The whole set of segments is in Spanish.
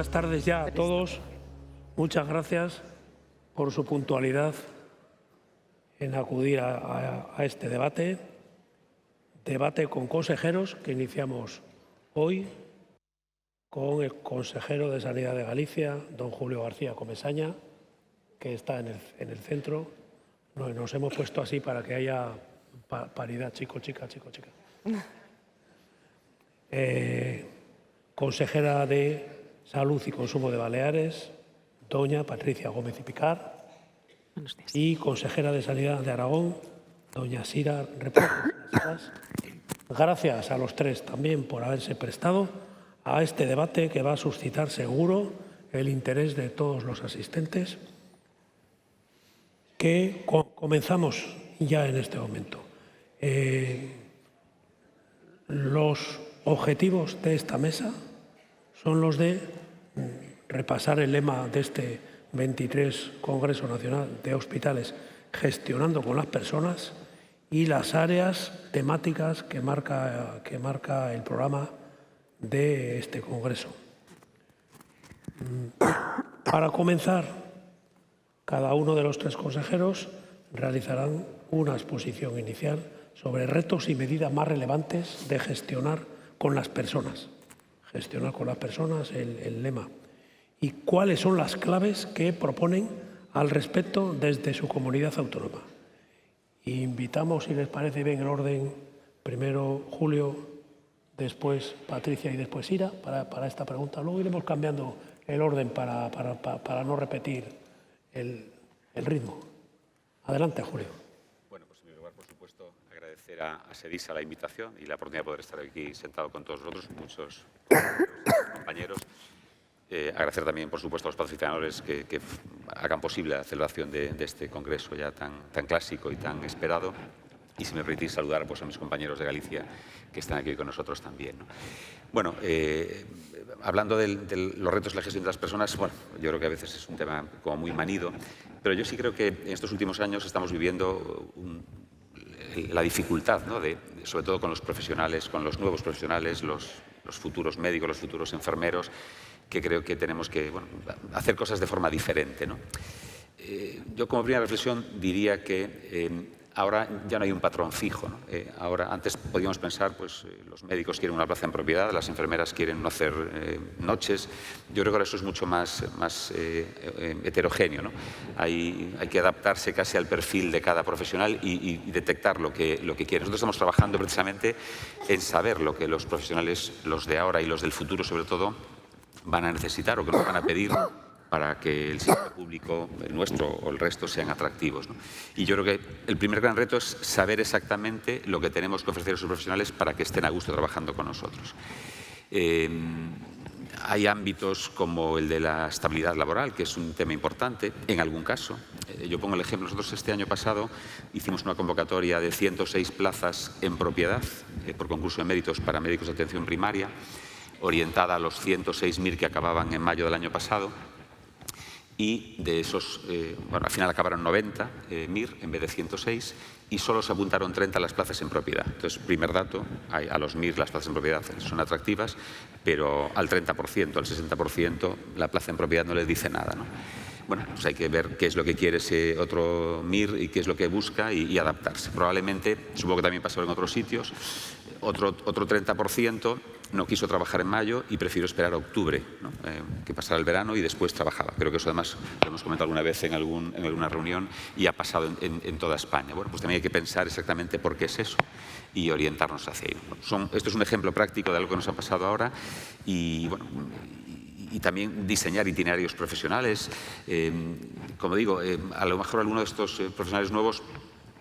buenas tardes ya a todos. Muchas gracias por su puntualidad en acudir a este debate. Debate con consejeros que iniciamos hoy con el consejero de Sanidad de Galicia, don Julio García Comesaña, que está en el centro. Nos hemos puesto así para que haya paridad, chico, chica, chico, chica. Consejera de Salud y Consumo de Baleares, doña Patricia Gómez y Picar. Y consejera de Sanidad de Aragón, doña Sira Reposo. Gracias a los tres también por haberse prestado a este debate que va a suscitar seguro el interés de todos los asistentes, que comenzamos ya en este momento. Los objetivos de esta mesa son los de repasar el lema de este 23 Congreso Nacional de Hospitales, gestionando con las personas, y las áreas temáticas que marca el programa de este Congreso. Para comenzar, cada uno de los tres consejeros realizarán una exposición inicial sobre retos y medidas más relevantes de gestionar con las personas. Gestionar con las personas, el lema. Y cuáles son las claves que proponen al respecto desde su comunidad autónoma. Invitamos, si les parece bien el orden, primero Julio, después Patricia y después Ira para esta pregunta. Luego iremos cambiando el orden para no repetir el ritmo. Adelante, Julio. Bueno, pues en primer lugar, por supuesto, agradecer a SEDISA la invitación y la oportunidad de poder estar aquí sentado con todos nosotros, muchos compañeros. Agradecer también, por supuesto, a los patrocinadores que hagan posible la celebración de este congreso ya tan clásico y tan esperado. Y si me permitís saludar pues, a mis compañeros de Galicia que están aquí con nosotros también, ¿no? Bueno, hablando de los retos de la gestión de las personas, bueno, yo creo que a veces es un tema como muy manido, pero yo sí creo que en estos últimos años estamos viviendo la dificultad, ¿no? Sobre todo con los profesionales, con los nuevos profesionales, los futuros médicos, los futuros enfermeros, que creo que tenemos que hacer cosas de forma diferente, ¿no? Yo como primera reflexión diría que ahora ya no hay un patrón fijo, ¿no? Ahora, antes podíamos pensar, pues los médicos quieren una plaza en propiedad, las enfermeras quieren no hacer noches. Yo creo que ahora eso es mucho más heterogéneo, ¿no? Hay que adaptarse casi al perfil de cada profesional y detectar lo que quiere. Nosotros estamos trabajando precisamente en saber lo que los profesionales, los de ahora y los del futuro sobre todo, van a necesitar o que nos van a pedir para que el sistema público, el nuestro o el resto, sean atractivos, ¿no? Y yo creo que el primer gran reto es saber exactamente lo que tenemos que ofrecer a esos profesionales para que estén a gusto trabajando con nosotros. Hay ámbitos como el de la estabilidad laboral, que es un tema importante, en algún caso. Yo pongo el ejemplo, nosotros este año pasado hicimos una convocatoria de 106 plazas en propiedad por concurso de méritos para médicos de atención primaria, orientada a los 106.000 que acababan en mayo del año pasado, y de esos, bueno, al final acabaron 90 MIR en vez de 106, y solo se apuntaron 30 a las plazas en propiedad. Entonces, primer dato, a los MIR las plazas en propiedad son atractivas, pero al 30%, al 60%, la plaza en propiedad no les dice nada, ¿no? Bueno, pues hay que ver qué es lo que quiere ese otro MIR y qué es lo que busca y adaptarse. Probablemente, supongo que también pasó en otros sitios, otro 30% no quiso trabajar en mayo y prefirió esperar a octubre, ¿no? Que pasara el verano y después trabajaba. Creo que eso además lo hemos comentado alguna vez en alguna reunión y ha pasado en toda España. Bueno, pues también hay que pensar exactamente por qué es eso y orientarnos hacia ahí. Bueno, esto es un ejemplo práctico de algo que nos ha pasado ahora y, bueno, y también diseñar itinerarios profesionales. Como digo, a lo mejor alguno de estos profesionales nuevos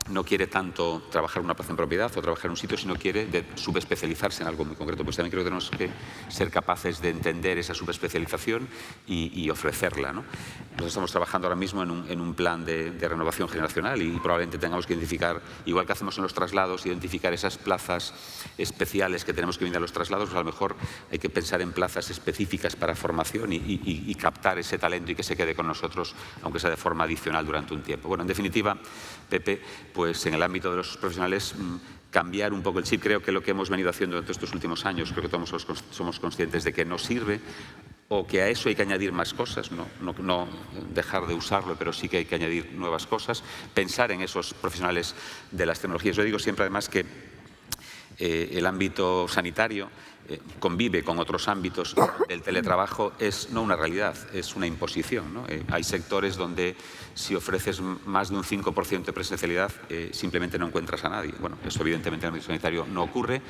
no quiere tanto trabajar en una plaza en propiedad o trabajar en un sitio, sino quiere subespecializarse en algo muy concreto. Pues también creo que tenemos que ser capaces de entender esa subespecialización y ofrecerla, ¿no? Nosotros estamos trabajando ahora mismo en un plan de renovación generacional y probablemente tengamos que identificar, igual que hacemos en los traslados, identificar esas plazas especiales que tenemos que venir a los traslados, pues a lo mejor hay que pensar en plazas específicas para formación y captar ese talento y que se quede con nosotros, aunque sea de forma adicional durante un tiempo. Bueno, en definitiva, Pepe, pues en el ámbito de los profesionales cambiar un poco el chip. Creo que lo que hemos venido haciendo durante estos últimos años, creo que todos somos conscientes de que no sirve o que a eso hay que añadir más cosas, no dejar de usarlo, pero sí que hay que añadir nuevas cosas, pensar en esos profesionales de las tecnologías. Yo digo siempre además que el ámbito sanitario convive con otros ámbitos. El teletrabajo es no una realidad, es una imposición, ¿no? Hay sectores donde si ofreces más de un 5% de presencialidad simplemente no encuentras a nadie. Bueno, eso evidentemente en el ámbito sanitario no ocurre,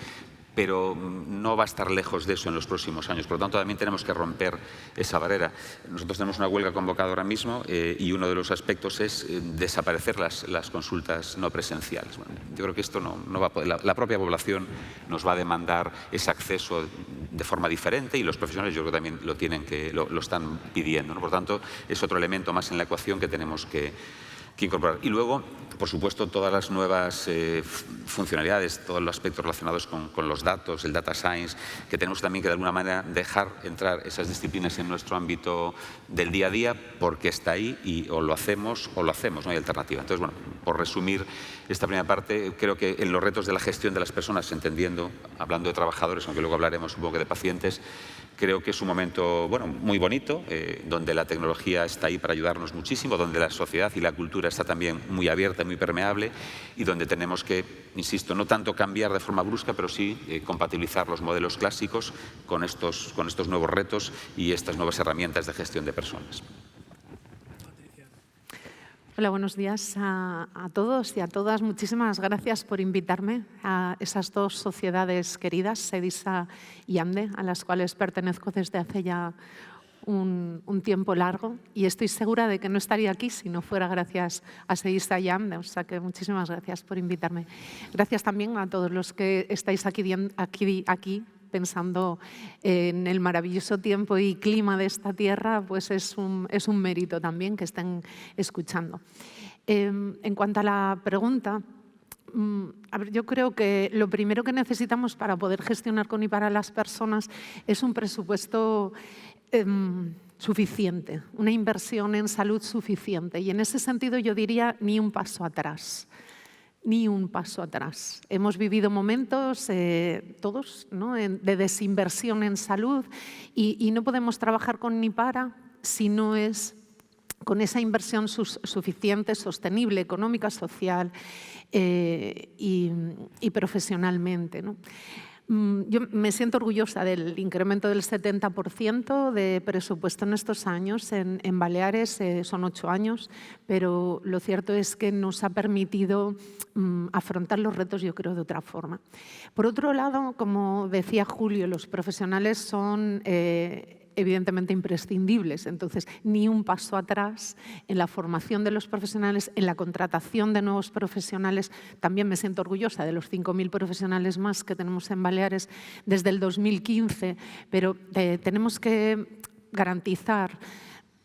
pero no va a estar lejos de eso en los próximos años. Por lo tanto, también tenemos que romper esa barrera. Nosotros tenemos una huelga convocada ahora mismo y uno de los aspectos es desaparecer las consultas no presenciales. Bueno, yo creo que esto no va a poder. La propia población nos va a demandar ese acceso de forma diferente y los profesionales yo creo que también lo están pidiendo, ¿no? Por lo tanto, es otro elemento más en la ecuación que tenemos que incorporar. Y luego, por supuesto, todas las nuevas funcionalidades, todos los aspectos relacionados con los datos, el data science, que tenemos también que de alguna manera dejar entrar esas disciplinas en nuestro ámbito del día a día porque está ahí y o lo hacemos, no hay alternativa. Entonces, bueno, por resumir esta primera parte, creo que en los retos de la gestión de las personas, entendiendo, hablando de trabajadores, aunque luego hablaremos un poco de pacientes, creo que es un momento muy bonito, donde la tecnología está ahí para ayudarnos muchísimo, donde la sociedad y la cultura está también muy abierta, muy permeable y donde tenemos que, insisto, no tanto cambiar de forma brusca, pero sí compatibilizar los modelos clásicos con estos nuevos retos y estas nuevas herramientas de gestión de personas. Hola, buenos días a todos y a todas. Muchísimas gracias por invitarme a esas dos sociedades queridas, SEDISA y AMDE, a las cuales pertenezco desde hace ya un tiempo largo. Y estoy segura de que no estaría aquí si no fuera gracias a SEDISA y AMDE. O sea que muchísimas gracias por invitarme. Gracias también a todos los que estáis aquí pensando en el maravilloso tiempo y clima de esta tierra, pues es un mérito también que estén escuchando. En cuanto a la pregunta, yo creo que lo primero que necesitamos para poder gestionar con y para las personas es un presupuesto suficiente, una inversión en salud suficiente. Y en ese sentido yo diría ni un paso atrás. Ni un paso atrás. Hemos vivido momentos, todos, ¿no?, de desinversión en salud y no podemos trabajar con ni para si no es con esa inversión suficiente, sostenible, económica, social y profesionalmente, ¿no? Yo me siento orgullosa del incremento del 70% de presupuesto en estos años. En Baleares son 8 años, pero lo cierto es que nos ha permitido afrontar los retos, yo creo, de otra forma. Por otro lado, como decía Julio, los profesionales son evidentemente imprescindibles. Entonces, ni un paso atrás en la formación de los profesionales, en la contratación de nuevos profesionales. También me siento orgullosa de los 5.000 profesionales más que tenemos en Baleares desde el 2015, pero tenemos que garantizar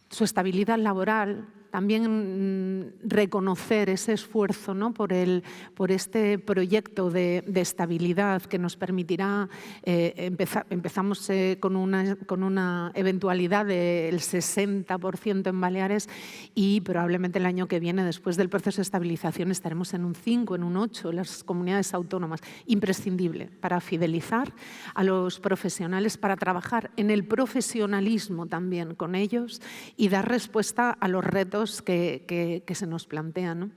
su estabilidad laboral, también reconocer ese esfuerzo, ¿no?, por este proyecto de estabilidad que nos permitirá empezamos con una eventualidad del 60% en Baleares y probablemente el año que viene, después del proceso de estabilización, estaremos en un 5, en un 8, las comunidades autónomas. Imprescindible para fidelizar a los profesionales, para trabajar en el profesionalismo también con ellos y dar respuesta a los retos que se nos plantean, ¿no?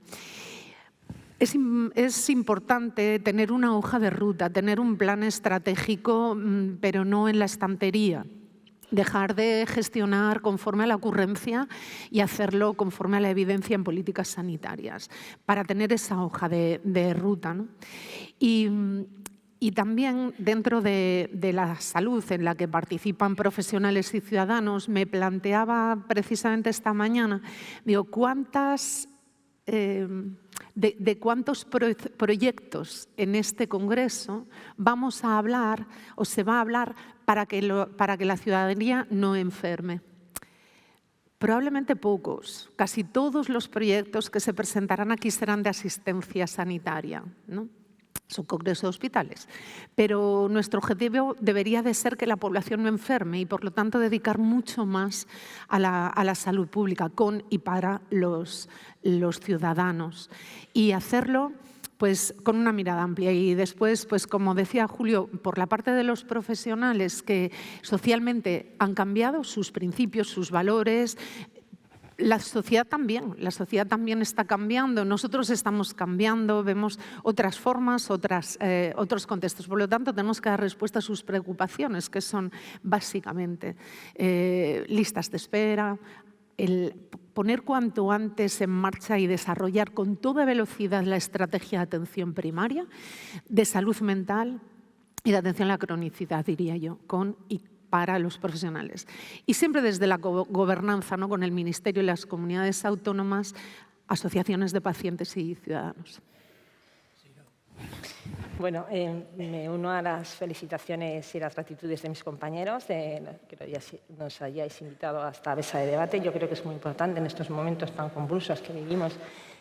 Es importante tener una hoja de ruta, tener un plan estratégico, pero no en la estantería. Dejar de gestionar conforme a la ocurrencia y hacerlo conforme a la evidencia en políticas sanitarias, para tener esa hoja de ruta, ¿no? Y también dentro de la salud en la que participan profesionales y ciudadanos, me planteaba precisamente esta mañana, digo, ¿de cuántos proyectos en este Congreso vamos a hablar o se va a hablar para que la ciudadanía no enferme? Probablemente pocos. Casi todos los proyectos que se presentarán aquí serán de asistencia sanitaria, ¿no? Son congresos de hospitales, pero nuestro objetivo debería de ser que la población no enferme y, por lo tanto, dedicar mucho más a la salud pública con y para los ciudadanos y hacerlo pues con una mirada amplia. Y después, pues como decía Julio, por la parte de los profesionales que socialmente han cambiado sus principios, sus valores. La sociedad también está cambiando, nosotros estamos cambiando, vemos otras formas, otros contextos. Por lo tanto, tenemos que dar respuesta a sus preocupaciones, que son básicamente listas de espera, el poner cuanto antes en marcha y desarrollar con toda velocidad la estrategia de atención primaria, de salud mental y de atención a la cronicidad, diría yo, para los profesionales. Y siempre desde la gobernanza, ¿no? Con el Ministerio y las comunidades autónomas, asociaciones de pacientes y ciudadanos. Bueno, me uno a las felicitaciones y las gratitudes de mis compañeros, que nos hayáis invitado a esta mesa de debate. Yo creo que es muy importante en estos momentos tan convulsos que vivimos,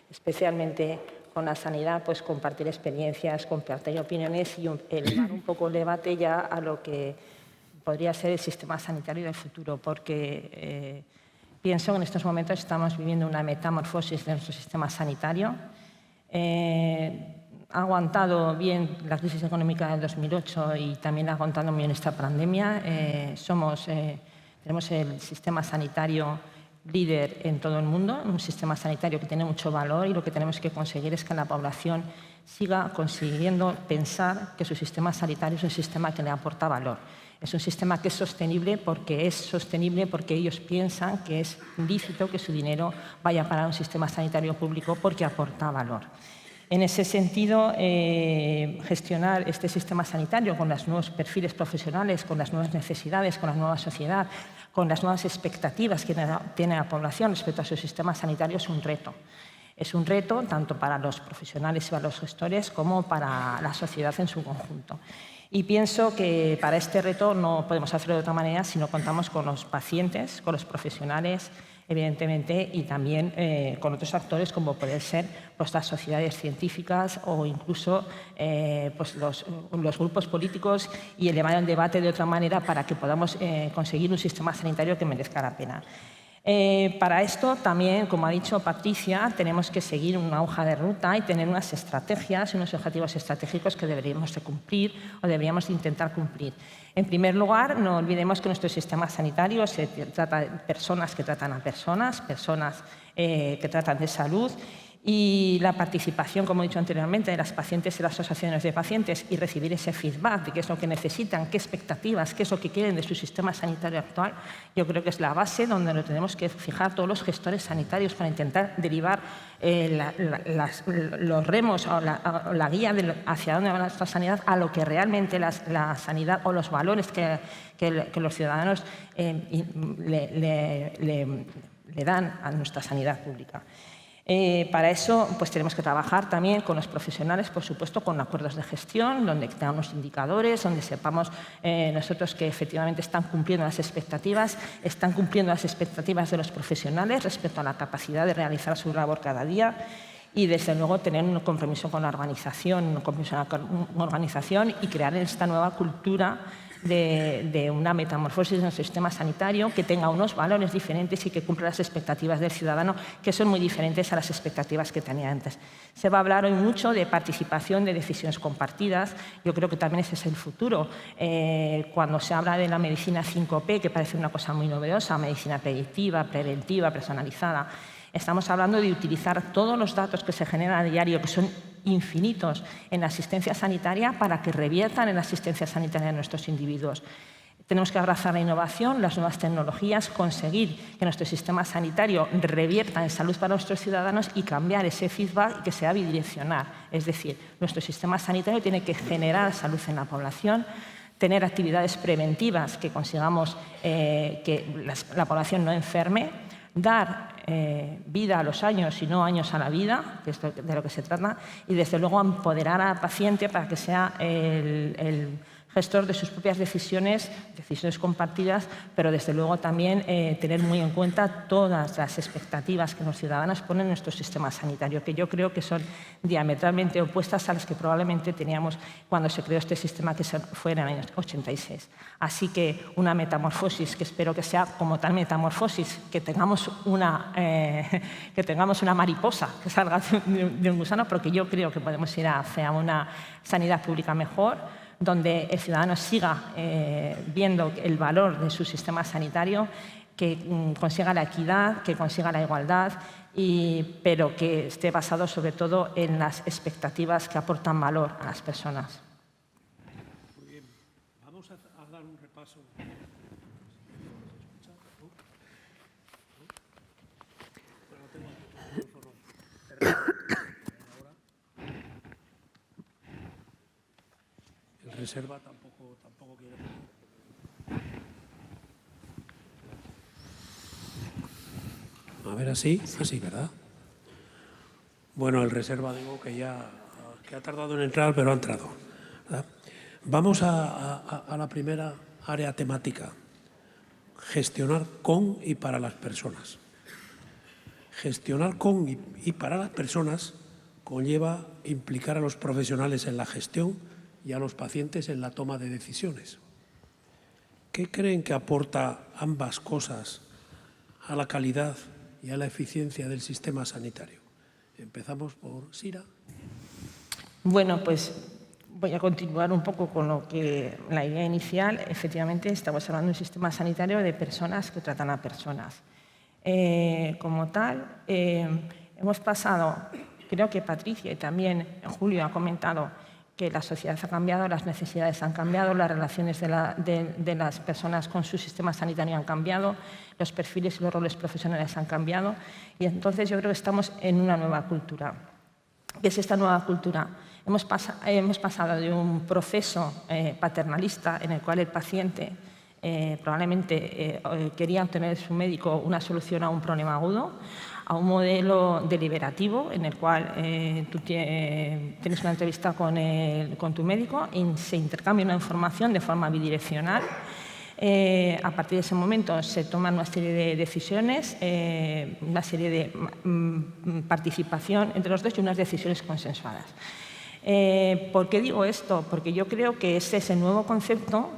especialmente con la sanidad, pues compartir experiencias, compartir opiniones y elevar un poco el debate ya a lo que podría ser el sistema sanitario del futuro, porque pienso que en estos momentos estamos viviendo una metamorfosis de nuestro sistema sanitario. Ha aguantado bien la crisis económica del 2008 y también ha aguantado bien esta pandemia. Tenemos el sistema sanitario líder en todo el mundo, un sistema sanitario que tiene mucho valor, y lo que tenemos que conseguir es que la población siga consiguiendo pensar que su sistema sanitario es un sistema que le aporta valor. Es un sistema que es sostenible porque ellos piensan que es lícito que su dinero vaya para un sistema sanitario público porque aporta valor. En ese sentido, gestionar este sistema sanitario con los nuevos perfiles profesionales, con las nuevas necesidades, con la nueva sociedad, con las nuevas expectativas que tiene la población respecto a su sistema sanitario es un reto. Es un reto tanto para los profesionales y para los gestores como para la sociedad en su conjunto. Y pienso que para este reto no podemos hacerlo de otra manera si no contamos con los pacientes, con los profesionales, evidentemente, y también con otros actores como pueden ser pues, las sociedades científicas o incluso pues los grupos políticos, y elevar el debate de otra manera para que podamos conseguir un sistema sanitario que merezca la pena. Para esto también, como ha dicho Patricia, tenemos que seguir una hoja de ruta y tener unas estrategias y unos objetivos estratégicos que deberíamos de cumplir o deberíamos de intentar cumplir. En primer lugar, no olvidemos que nuestro sistema sanitario se trata de personas que tratan a personas que tratan de salud, y la participación, como he dicho anteriormente, de las pacientes y las asociaciones de pacientes y recibir ese feedback de qué es lo que necesitan, qué expectativas, qué es lo que quieren de su sistema sanitario actual, yo creo que es la base donde lo tenemos que fijar todos los gestores sanitarios para intentar derivar los remos o la guía hacia dónde va nuestra sanidad a lo que realmente la sanidad o los valores que los ciudadanos le dan a nuestra sanidad pública. Para eso pues, tenemos que trabajar también con los profesionales, por supuesto, con acuerdos de gestión, donde tengamos indicadores, donde sepamos nosotros que efectivamente están cumpliendo las expectativas de los profesionales respecto a la capacidad de realizar su labor cada día, y desde luego tener un compromiso con la organización, y crear esta nueva cultura de una metamorfosis en el sistema sanitario que tenga unos valores diferentes y que cumpla las expectativas del ciudadano, que son muy diferentes a las expectativas que tenía antes. Se va a hablar hoy mucho de participación, de decisiones compartidas. Yo creo que también ese es el futuro. Cuando se habla de la medicina 5P, que parece una cosa muy novedosa, medicina predictiva, preventiva, personalizada, estamos hablando de utilizar todos los datos que se generan a diario, que son infinitos en la asistencia sanitaria, para que reviertan en la asistencia sanitaria de nuestros individuos. Tenemos que abrazar la innovación, las nuevas tecnologías, conseguir que nuestro sistema sanitario revierta en salud para nuestros ciudadanos y cambiar ese feedback y que sea bidireccional. Es decir, nuestro sistema sanitario tiene que generar salud en la población, tener actividades preventivas que consigamos que la población no enferme, dar vida a los años y no años a la vida, que es de lo que se trata, y desde luego empoderar al paciente para que sea el gestor de sus propias decisiones compartidas, pero desde luego también tener muy en cuenta todas las expectativas que los ciudadanos ponen en nuestro sistema sanitario, que yo creo que son diametralmente opuestas a las que probablemente teníamos cuando se creó este sistema, que fue en el año 86. Así que una metamorfosis, que espero que sea como tal metamorfosis, que tengamos una mariposa que salga de un gusano, porque yo creo que podemos ir hacia una sanidad pública mejor, donde el ciudadano siga viendo el valor de su sistema sanitario, que consiga la equidad, que consiga la igualdad, pero que esté basado sobre todo en las expectativas que aportan valor a las personas. Muy bien. Vamos a dar un repaso. El reserva tampoco quiere. A ver, así, ¿verdad? Bueno, el reserva digo que ha tardado en entrar, pero ha entrado, ¿verdad? Vamos a la primera área temática: gestionar con y para las personas. Gestionar con y para las personas conlleva implicar a los profesionales en la gestión y a los pacientes en la toma de decisiones. ¿Qué creen que aporta ambas cosas a la calidad y a la eficiencia del sistema sanitario? Empezamos por Sira. Bueno, pues voy a continuar un poco con lo que la idea inicial. Efectivamente, estamos hablando de un sistema sanitario de personas que tratan a personas. Como tal, hemos pasado, creo que Patricia y también Julio ha comentado que la sociedad ha cambiado, las necesidades han cambiado, las relaciones de las personas con su sistema sanitario han cambiado, los perfiles y los roles profesionales han cambiado, y entonces yo creo que estamos en una nueva cultura. ¿Qué es esta nueva cultura? Hemos pasado de un proceso paternalista en el cual el paciente probablemente quería obtener de su médico una solución a un problema agudo, a un modelo deliberativo en el cual tú tienes una entrevista con tu médico y se intercambia una información de forma bidireccional. A partir de ese momento se toman una serie de decisiones, una serie de participación entre los dos y unas decisiones consensuadas. ¿Por qué digo esto? Porque yo creo que ese es el nuevo concepto,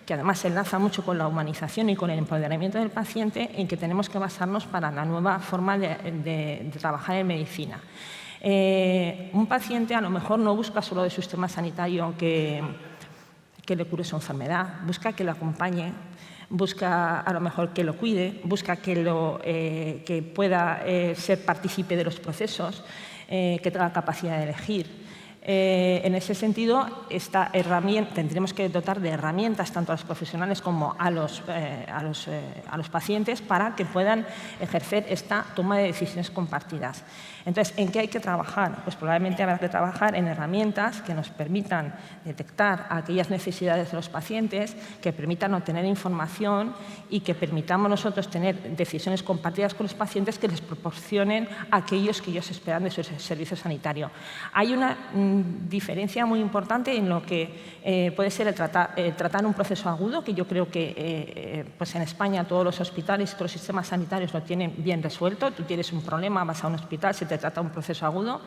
que además se enlaza mucho con la humanización y con el empoderamiento del paciente, en que tenemos que basarnos para la nueva forma de trabajar en medicina. Un paciente a lo mejor no busca solo de su sistema sanitario que le cure su enfermedad, busca que lo acompañe, busca a lo mejor que lo cuide, busca que pueda ser partícipe de los procesos, que tenga capacidad de elegir. En ese sentido, esta herramienta, tendremos que dotar de herramientas tanto a los profesionales como a los pacientes para que puedan ejercer esta toma de decisiones compartidas. Entonces, ¿en qué hay que trabajar? Pues probablemente habrá que trabajar en herramientas que nos permitan detectar aquellas necesidades de los pacientes, que permitan obtener información y que permitamos nosotros tener decisiones compartidas con los pacientes que les proporcionen aquellos que ellos esperan de su servicio sanitario. Hay una diferencia muy importante en lo que puede ser el tratar un proceso agudo, que yo creo que pues en España todos los hospitales y todos los sistemas sanitarios lo tienen bien resuelto. Tú tienes un problema, vas a un hospital, se te trata un proceso agudo.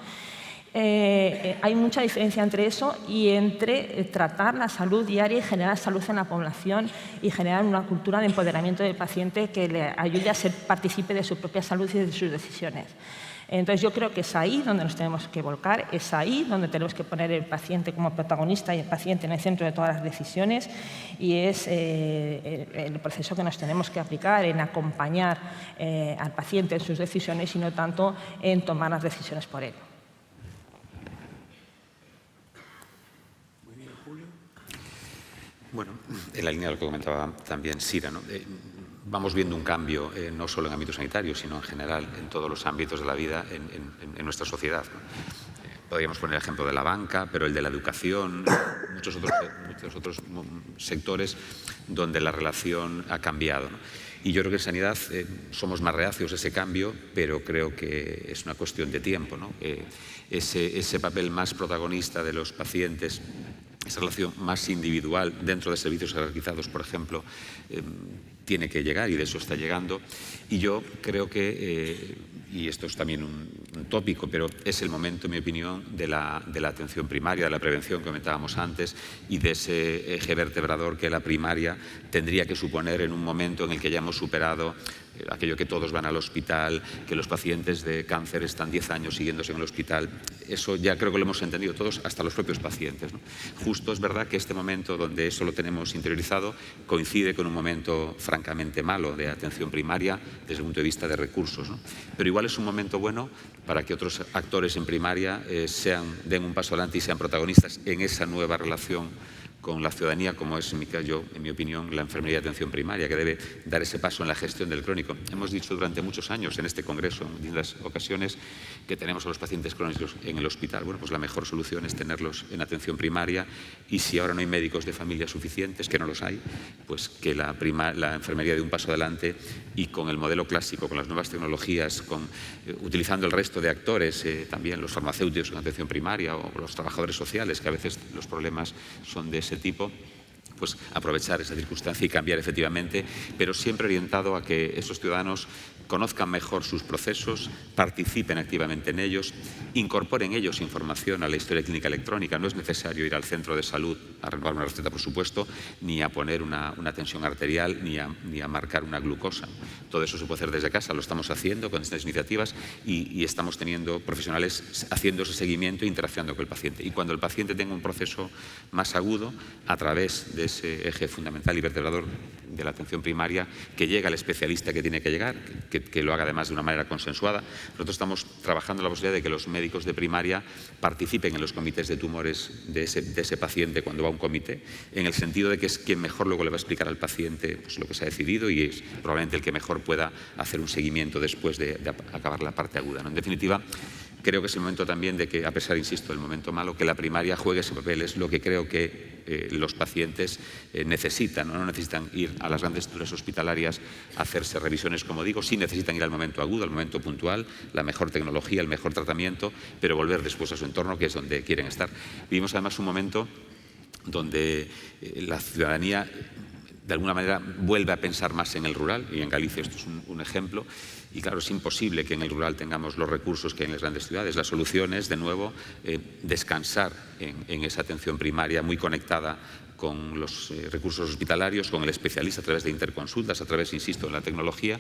Hay mucha diferencia entre eso y entre tratar la salud diaria y generar salud en la población y generar una cultura de empoderamiento del paciente que le ayude a ser partícipe de su propia salud y de sus decisiones. Entonces, yo creo que es ahí donde nos tenemos que volcar, es ahí donde tenemos que poner el paciente como protagonista y el paciente en el centro de todas las decisiones, y es el proceso que nos tenemos que aplicar en acompañar al paciente en sus decisiones y no tanto en tomar las decisiones por él. Muy bien, Julio. Bueno, en la línea de lo que comentaba también Sira, ¿no? Vamos viendo un cambio, no solo en ámbito sanitario, sino en general, en todos los ámbitos de la vida en nuestra sociedad, ¿no? Podríamos poner el ejemplo de la banca, pero el de la educación, muchos otros sectores donde la relación ha cambiado, ¿no? Y yo creo que en sanidad somos más reacios a ese cambio, pero creo que es una cuestión de tiempo, ¿no? Ese papel más protagonista de los pacientes esa relación más individual dentro de servicios jerarquizados, por ejemplo, tiene que llegar y de eso está llegando. Y yo creo que, y esto es también un tópico, pero es el momento, en mi opinión, de la atención primaria, de la prevención que comentábamos antes y de ese eje vertebrador que la primaria tendría que suponer en un momento en el que ya hemos superado aquello que todos van al hospital, que los pacientes de cáncer están 10 años siguiéndose en el hospital. Eso ya creo que lo hemos entendido todos, hasta los propios pacientes, ¿no? Justo es verdad que este momento donde eso lo tenemos interiorizado coincide con un momento francamente malo de atención primaria desde el punto de vista de recursos, ¿no? Pero igual es un momento bueno para que otros actores en primaria den un paso adelante y sean protagonistas en esa nueva relación con la ciudadanía, como es, en mi opinión, la enfermería de atención primaria, que debe dar ese paso en la gestión del crónico. Hemos dicho durante muchos años en este congreso, en distintas ocasiones, que tenemos a los pacientes crónicos en el hospital. Bueno, pues la mejor solución es tenerlos en atención primaria y si ahora no hay médicos de familia suficientes, que no los hay, pues que la enfermería dé un paso adelante y con el modelo clásico, con las nuevas tecnologías, utilizando el resto de actores, también los farmacéuticos en atención primaria o los trabajadores sociales, que a veces los problemas son de ese tipo, pues aprovechar esa circunstancia y cambiar efectivamente, pero siempre orientado a que esos ciudadanos conozcan mejor sus procesos, participen activamente en ellos, incorporen ellos información a la historia clínica electrónica. No es necesario ir al centro de salud a renovar una receta, por supuesto, ni a poner una tensión arterial, ni a marcar una glucosa. Todo eso se puede hacer desde casa, lo estamos haciendo con estas iniciativas y estamos teniendo profesionales haciendo ese seguimiento e interaccionando con el paciente. Y cuando el paciente tenga un proceso más agudo, a través de ese eje fundamental y vertebrador de la atención primaria, que llegue al especialista que tiene que llegar, que lo haga además de una manera consensuada. Nosotros estamos trabajando en la posibilidad de que los médicos de primaria participen en los comités de tumores de ese paciente cuando va a un comité, en el sentido de que es quien mejor luego le va a explicar al paciente pues, lo que se ha decidido y es probablemente el que mejor pueda hacer un seguimiento después de acabar la parte aguda, ¿no? En definitiva, creo que es el momento también de que, a pesar, insisto, del momento malo, que la primaria juegue ese papel. Es lo que creo que los pacientes necesitan, ¿no? No necesitan ir a las grandes estructuras hospitalarias a hacerse revisiones, como digo, sí necesitan ir al momento agudo, al momento puntual, la mejor tecnología, el mejor tratamiento, pero volver después a su entorno, que es donde quieren estar. Vivimos además un momento donde la ciudadanía de alguna manera vuelve a pensar más en el rural, y en Galicia esto es un ejemplo, y claro, es imposible que en el rural tengamos los recursos que hay en las grandes ciudades. La solución es, de nuevo, descansar en esa atención primaria muy conectada con los recursos hospitalarios, con el especialista a través de interconsultas, a través, insisto, de la tecnología,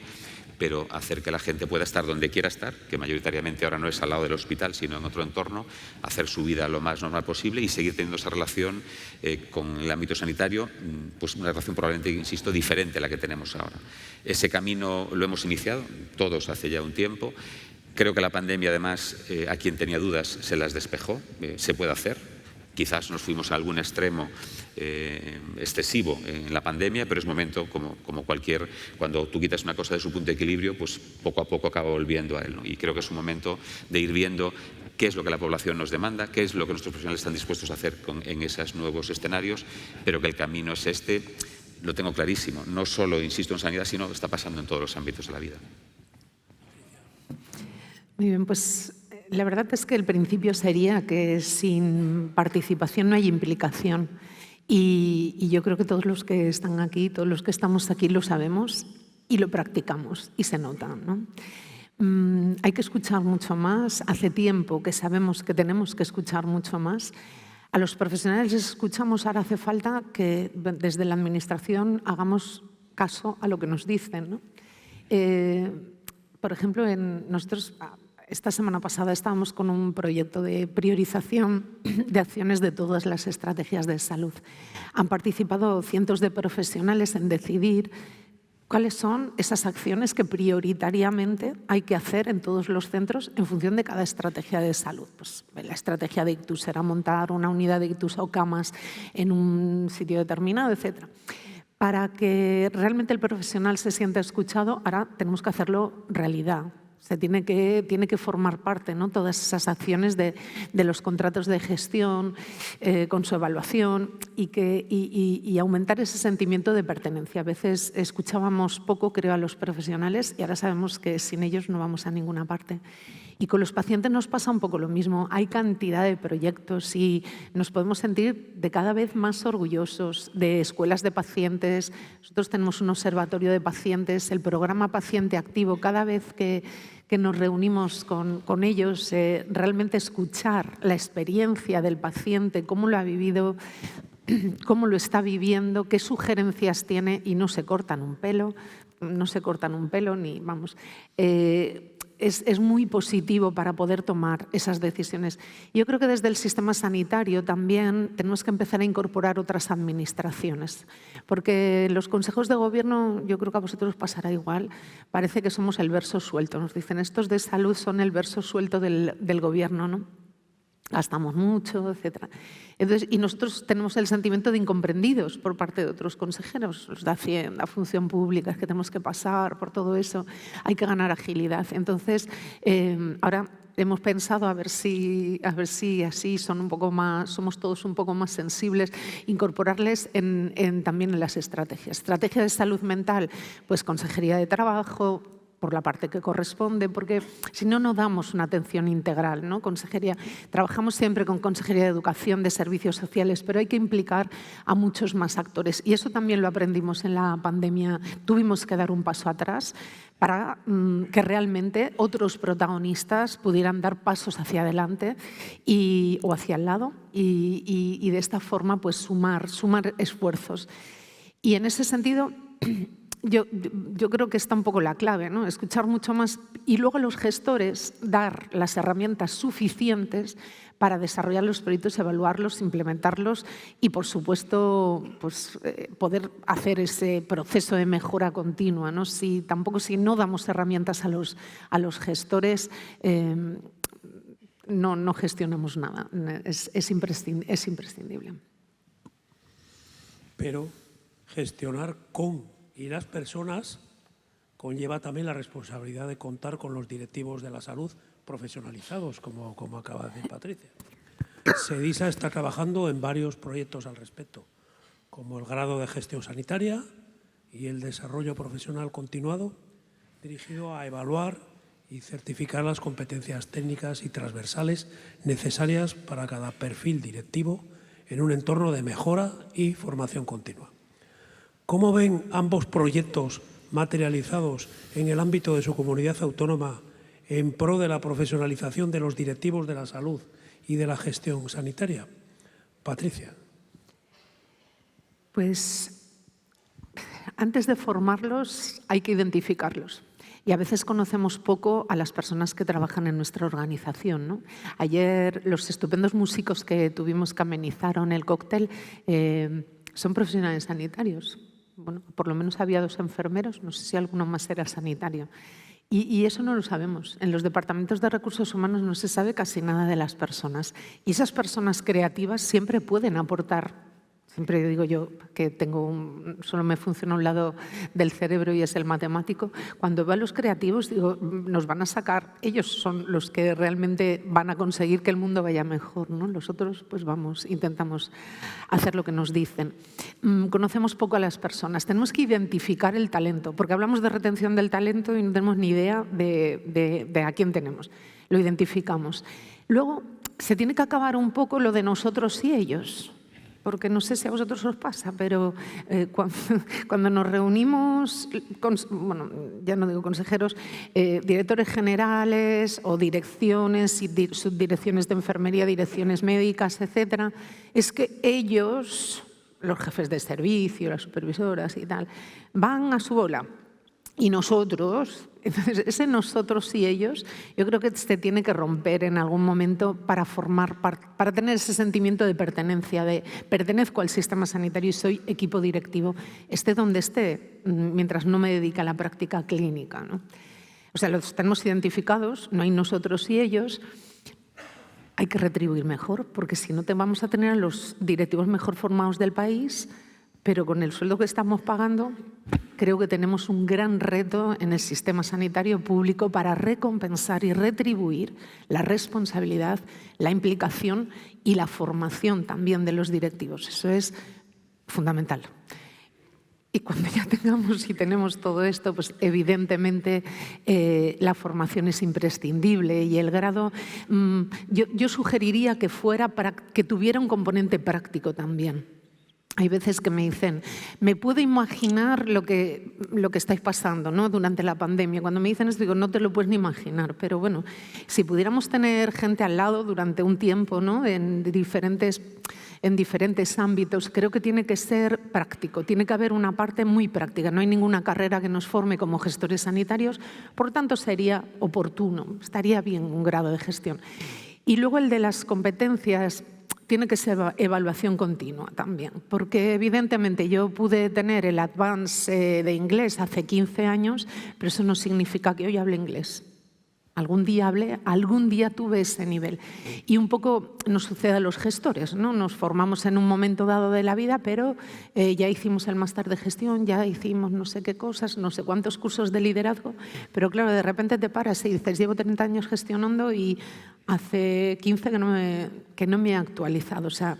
pero hacer que la gente pueda estar donde quiera estar, que mayoritariamente ahora no es al lado del hospital, sino en otro entorno, hacer su vida lo más normal posible y seguir teniendo esa relación con el ámbito sanitario, pues una relación probablemente, insisto, diferente a la que tenemos ahora. Ese camino lo hemos iniciado todos hace ya un tiempo. Creo que la pandemia, además, a quien tenía dudas se las despejó, se puede hacer. Quizás nos fuimos a algún extremo excesivo en la pandemia, pero es momento, como cualquier, cuando tú quitas una cosa de su punto de equilibrio, pues poco a poco acaba volviendo a él, ¿no? Y creo que es un momento de ir viendo qué es lo que la población nos demanda, qué es lo que nuestros profesionales están dispuestos a hacer en esos nuevos escenarios, pero que el camino es este, lo tengo clarísimo. No solo, insisto, en sanidad, sino que está pasando en todos los ámbitos de la vida. Muy bien, pues la verdad es que el principio sería que sin participación no hay implicación. Y yo creo que todos los que están aquí, todos los que estamos aquí lo sabemos y lo practicamos y se nota, ¿no? Hay que escuchar mucho más. Hace tiempo que sabemos que tenemos que escuchar mucho más. A los profesionales les escuchamos, ahora hace falta que desde la Administración hagamos caso a lo que nos dicen, ¿no? Por ejemplo, nosotros esta semana pasada estábamos con un proyecto de priorización de acciones de todas las estrategias de salud. Han participado cientos de profesionales en decidir cuáles son esas acciones que prioritariamente hay que hacer en todos los centros en función de cada estrategia de salud. Pues la estrategia de ictus será montar una unidad de ictus o camas en un sitio determinado, etc. Para que realmente el profesional se sienta escuchado, ahora tenemos que hacerlo realidad. Se tiene que formar parte, ¿no? Todas esas acciones de los contratos de gestión, con su evaluación y aumentar ese sentimiento de pertenencia. A veces escuchábamos poco, creo, a los profesionales y ahora sabemos que sin ellos no vamos a ninguna parte. Y con los pacientes nos pasa un poco lo mismo. Hay cantidad de proyectos y nos podemos sentir de cada vez más orgullosos de escuelas de pacientes. Nosotros tenemos un observatorio de pacientes, el programa Paciente Activo. Cada vez que nos reunimos con ellos, realmente escuchar la experiencia del paciente, cómo lo ha vivido, cómo lo está viviendo, qué sugerencias tiene, y no se cortan un pelo, ni vamos. Es muy positivo para poder tomar esas decisiones. Yo creo que desde el sistema sanitario también tenemos que empezar a incorporar otras administraciones, porque los consejos de gobierno, yo creo que a vosotros os pasará igual, parece que somos el verso suelto. Nos dicen, estos de salud son el verso suelto del gobierno, ¿no? Gastamos mucho, etc. Entonces, y nosotros tenemos el sentimiento de incomprendidos por parte de otros consejeros, los de Hacienda, Función Pública, que tenemos que pasar por todo eso, hay que ganar agilidad. Entonces, ahora hemos pensado a ver si así somos todos un poco más sensibles, incorporarles también en las estrategias. Estrategia de salud mental, pues Consejería de Trabajo, por la parte que corresponde, porque si no, no damos una atención integral, ¿no? Consejería, trabajamos siempre con Consejería de Educación, de Servicios Sociales, pero hay que implicar a muchos más actores. Y eso también lo aprendimos en la pandemia. Tuvimos que dar un paso atrás para que realmente otros protagonistas pudieran dar pasos hacia adelante o hacia el lado y de esta forma pues sumar esfuerzos. Y en ese sentido, yo creo que está un poco la clave, ¿no? Escuchar mucho más y luego a los gestores dar las herramientas suficientes para desarrollar los proyectos, evaluarlos, implementarlos y, por supuesto, pues, poder hacer ese proceso de mejora continua, ¿no? Si no damos herramientas a los gestores, no gestionamos nada. Es imprescindible. Pero gestionar con y las personas conlleva también la responsabilidad de contar con los directivos de la salud profesionalizados, como acaba de decir Patricia. SEDISA está trabajando en varios proyectos al respecto, como el grado de gestión sanitaria y el desarrollo profesional continuado, dirigido a evaluar y certificar las competencias técnicas y transversales necesarias para cada perfil directivo en un entorno de mejora y formación continua. ¿Cómo ven ambos proyectos materializados en el ámbito de su comunidad autónoma en pro de la profesionalización de los directivos de la salud y de la gestión sanitaria? Patricia. Pues antes de formarlos hay que identificarlos. Y a veces conocemos poco a las personas que trabajan en nuestra organización, ¿no? Ayer los estupendos músicos que tuvimos que amenizaron el cóctel son profesionales sanitarios. Bueno, por lo menos había 2 enfermeros, no sé si alguno más era sanitario. Y eso no lo sabemos. En los departamentos de recursos humanos no se sabe casi nada de las personas. Y esas personas creativas siempre pueden aportar. Siempre digo yo que solo me funciona un lado del cerebro y es el matemático. Cuando veo a los creativos, digo, nos van a sacar, ellos son los que realmente van a conseguir que el mundo vaya mejor, ¿no? Los otros, pues intentamos hacer lo que nos dicen. Conocemos poco a las personas, tenemos que identificar el talento, porque hablamos de retención del talento y no tenemos ni idea de a quién tenemos. Lo identificamos. Luego, se tiene que acabar un poco lo de nosotros y ellos. Porque no sé si a vosotros os pasa, pero cuando nos reunimos, ya no digo consejeros, directores generales o direcciones y subdirecciones de enfermería, direcciones médicas, etcétera, es que ellos, los jefes de servicio, las supervisoras y tal, van a su bola. Y nosotros, entonces ese nosotros y ellos, yo creo que se tiene que romper en algún momento para tener ese sentimiento de pertenencia, de pertenezco al sistema sanitario y soy equipo directivo, esté donde esté, mientras no me dedique a la práctica clínica, ¿no? O sea, los tenemos identificados, no hay nosotros y ellos. Hay que retribuir mejor, porque si no vamos a tener a los directivos mejor formados del país, pero con el sueldo que estamos pagando, creo que tenemos un gran reto en el sistema sanitario público para recompensar y retribuir la responsabilidad, la implicación y la formación también de los directivos. Eso es fundamental. Y cuando ya tengamos y tenemos todo esto, pues evidentemente la formación es imprescindible y el grado, yo sugeriría que que tuviera un componente práctico también. Hay veces que me dicen, me puedo imaginar lo que estáis pasando, ¿no?, durante la pandemia. Cuando me dicen esto, digo, no te lo puedes ni imaginar. Pero bueno, si pudiéramos tener gente al lado durante un tiempo, ¿no?, en diferentes ámbitos, creo que tiene que ser práctico, tiene que haber una parte muy práctica. No hay ninguna carrera que nos forme como gestores sanitarios, por lo tanto sería oportuno, estaría bien un grado de gestión. Y luego el de las competencias tiene que ser evaluación continua también, porque evidentemente yo pude tener el Advance de inglés hace 15 años, pero eso no significa que hoy hable inglés. Algún día tuve ese nivel. Y un poco nos sucede a los gestores, ¿no? Nos formamos en un momento dado de la vida, pero ya hicimos el máster de gestión, ya hicimos no sé qué cosas, no sé cuántos cursos de liderazgo, pero claro, de repente te paras y dices, llevo 30 años gestionando y hace 15 que no me he actualizado. O sea,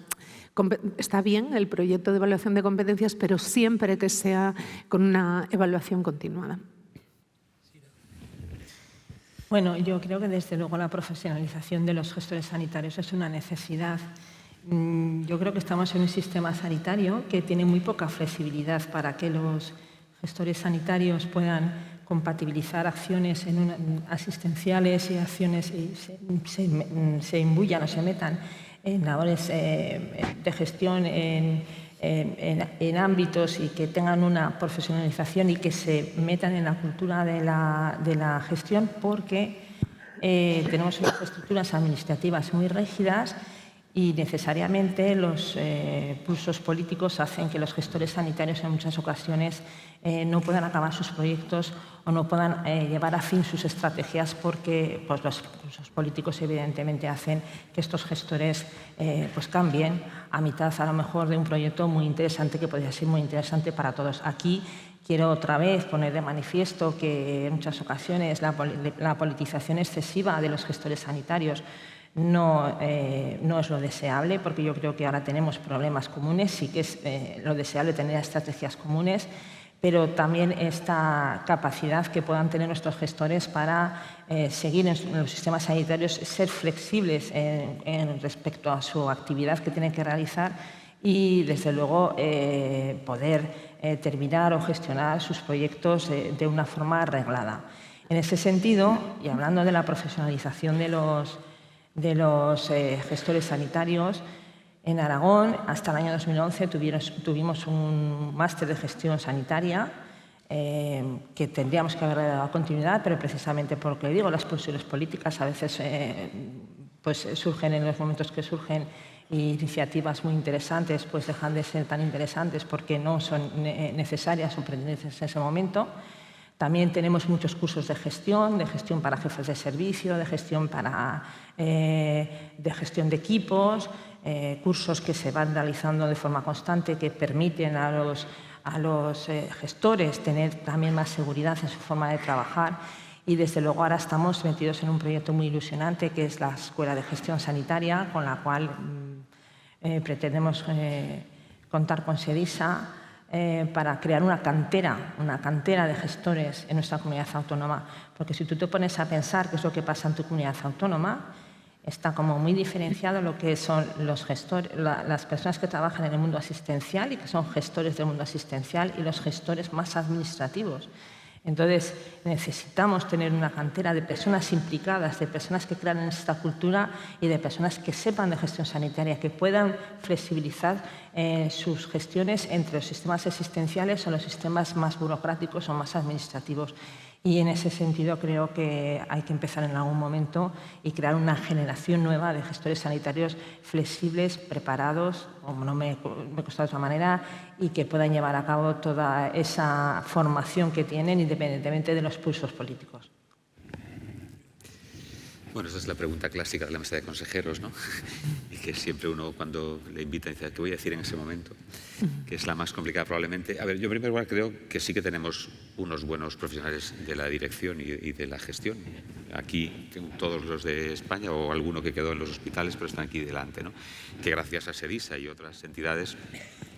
está bien el proyecto de evaluación de competencias, pero siempre que sea con una evaluación continuada. Bueno, yo creo que desde luego la profesionalización de los gestores sanitarios es una necesidad. Yo creo que estamos en un sistema sanitario que tiene muy poca flexibilidad para que los gestores sanitarios puedan compatibilizar acciones asistenciales y acciones y se imbuyan o se metan en labores de gestión en ámbitos y que tengan una profesionalización y que se metan en la cultura de la gestión, porque tenemos unas estructuras administrativas muy rígidas y necesariamente los pulsos políticos hacen que los gestores sanitarios en muchas ocasiones no puedan acabar sus proyectos o no puedan llevar a fin sus estrategias, porque pues, los pulsos políticos evidentemente hacen que estos gestores pues cambien a mitad a lo mejor de un proyecto muy interesante, que podría ser muy interesante para todos. Aquí quiero otra vez poner de manifiesto que en muchas ocasiones la politización excesiva de los gestores sanitarios no es lo deseable, porque yo creo que ahora tenemos problemas comunes, sí que es lo deseable tener estrategias comunes, pero también esta capacidad que puedan tener nuestros gestores para seguir en los sistemas sanitarios, ser flexibles respecto a su actividad que tienen que realizar y, desde luego, poder terminar o gestionar sus proyectos de una forma reglada. En ese sentido, y hablando de la profesionalización de los gestores sanitarios, en Aragón, hasta el año 2011, tuvimos un máster de gestión sanitaria que tendríamos que haber dado continuidad, pero precisamente porque, digo, las pulsiones políticas a veces pues surgen en los momentos que surgen, y iniciativas muy interesantes pues dejan de ser tan interesantes porque no son necesarias o pertinentes en ese momento. También tenemos muchos cursos de gestión para jefes de servicio, de gestión de equipos, cursos que se van realizando de forma constante, que permiten a los gestores tener también más seguridad en su forma de trabajar. Y, desde luego, ahora estamos metidos en un proyecto muy ilusionante, que es la Escuela de Gestión Sanitaria, con la cual pretendemos contar con SEDISA para crear una cantera de gestores en nuestra comunidad autónoma. Porque si tú te pones a pensar qué es lo que pasa en tu comunidad autónoma, está como muy diferenciado lo que son los gestores, las personas que trabajan en el mundo asistencial y que son gestores del mundo asistencial, y los gestores más administrativos. Entonces, necesitamos tener una cantera de personas implicadas, de personas que crean en esta cultura y de personas que sepan de gestión sanitaria, que puedan flexibilizar sus gestiones entre los sistemas asistenciales o los sistemas más burocráticos o más administrativos. Y, en ese sentido, creo que hay que empezar en algún momento y crear una generación nueva de gestores sanitarios flexibles, preparados, como no me cuesta de otra manera, y que puedan llevar a cabo toda esa formación que tienen, independientemente de los pulsos políticos. Bueno, esa es la pregunta clásica de la mesa de consejeros, ¿no? Y que siempre uno, cuando le invita, dice, ¿qué voy a decir en ese momento? Que es la más complicada probablemente. A ver, yo en primer lugar creo que sí que tenemos unos buenos profesionales de la dirección y de la gestión. Aquí todos los de España, o alguno que quedó en los hospitales, pero están aquí delante, ¿no? Que gracias a SEDISA y otras entidades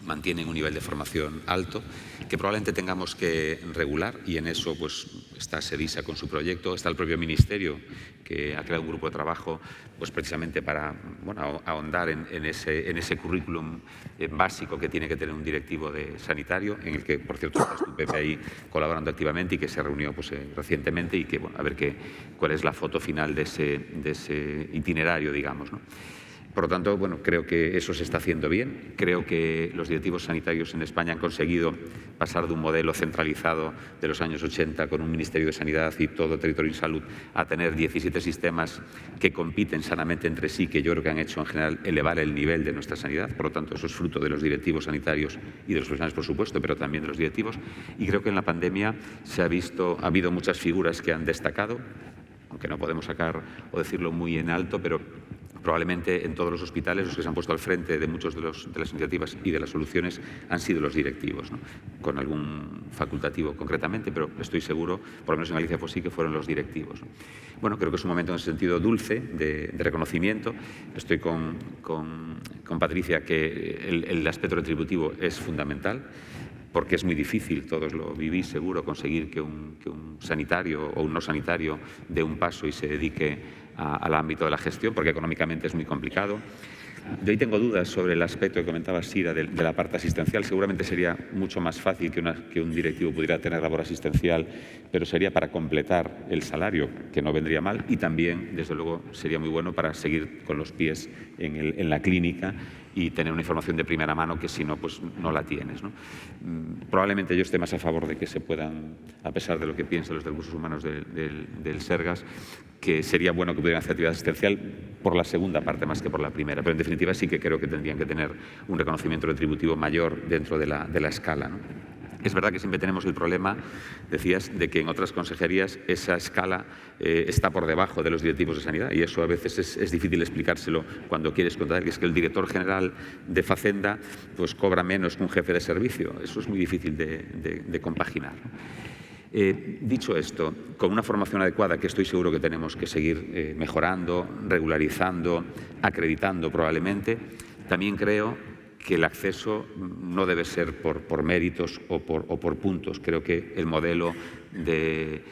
mantienen un nivel de formación alto, que probablemente tengamos que regular, y en eso pues está SEDISA con su proyecto, está el propio Ministerio que ha creado un grupo de trabajo pues precisamente para ahondar en ese currículum básico que tiene que tener un directivo sanitario, en el que, por cierto, está tu Pepe ahí colaborando activamente y que se reunió pues, recientemente, y que, a ver cuál es la foto final de ese itinerario, digamos, ¿no? Por lo tanto, creo que eso se está haciendo bien. Creo que los directivos sanitarios en España han conseguido pasar de un modelo centralizado de los años 80 con un Ministerio de Sanidad y todo el territorio de salud a tener 17 sistemas que compiten sanamente entre sí, que yo creo que han hecho en general elevar el nivel de nuestra sanidad. Por lo tanto, eso es fruto de los directivos sanitarios y de los profesionales, por supuesto, pero también de los directivos. Y creo que en la pandemia ha habido muchas figuras que han destacado, aunque no podemos sacar o decirlo muy en alto, pero probablemente en todos los hospitales los que se han puesto al frente de muchas de las iniciativas y de las soluciones han sido los directivos, ¿no? Con algún facultativo concretamente, pero estoy seguro, por lo menos en Galicia pues sí que fueron los directivos, ¿no? Creo que es un momento en ese sentido dulce de reconocimiento. Estoy con Patricia que el aspecto retributivo es fundamental, porque es muy difícil, todos lo vivís seguro, conseguir que un sanitario o un no sanitario dé un paso y se dedique al ámbito de la gestión, porque económicamente es muy complicado. Yo ahí tengo dudas sobre el aspecto que comentaba Sira de la parte asistencial. Seguramente sería mucho más fácil que un directivo pudiera tener labor asistencial, pero sería para completar el salario, que no vendría mal, y también, desde luego, sería muy bueno para seguir con los pies en la clínica y tener una información de primera mano que si no, pues no la tienes, ¿no? Probablemente yo esté más a favor de que se puedan, a pesar de lo que piensan los de recursos humanos del Sergas, que sería bueno que pudieran hacer actividad asistencial por la segunda parte más que por la primera, pero en definitiva sí que creo que tendrían que tener un reconocimiento retributivo mayor dentro de la escala, ¿no? Es verdad que siempre tenemos el problema, decías, de que en otras consejerías esa escala está por debajo de los directivos de sanidad, y eso a veces es difícil explicárselo cuando quieres contar, que es que el director general de Facenda pues cobra menos que un jefe de servicio. Eso es muy difícil de compaginar. Dicho esto, con una formación adecuada, que estoy seguro que tenemos que seguir mejorando, regularizando, acreditando probablemente, también creo que el acceso no debe ser por méritos o por puntos. Creo que el modelo de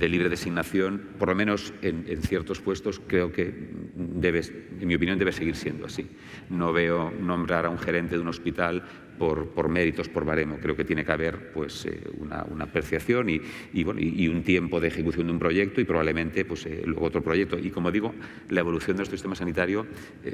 libre designación, por lo menos en ciertos puestos, creo que en mi opinión, debe seguir siendo así. No veo nombrar a un gerente de un hospital por méritos, por baremo. Creo que tiene que haber pues, una apreciación y un tiempo de ejecución de un proyecto y probablemente pues, luego otro proyecto. Y como digo, la evolución de nuestro sistema sanitario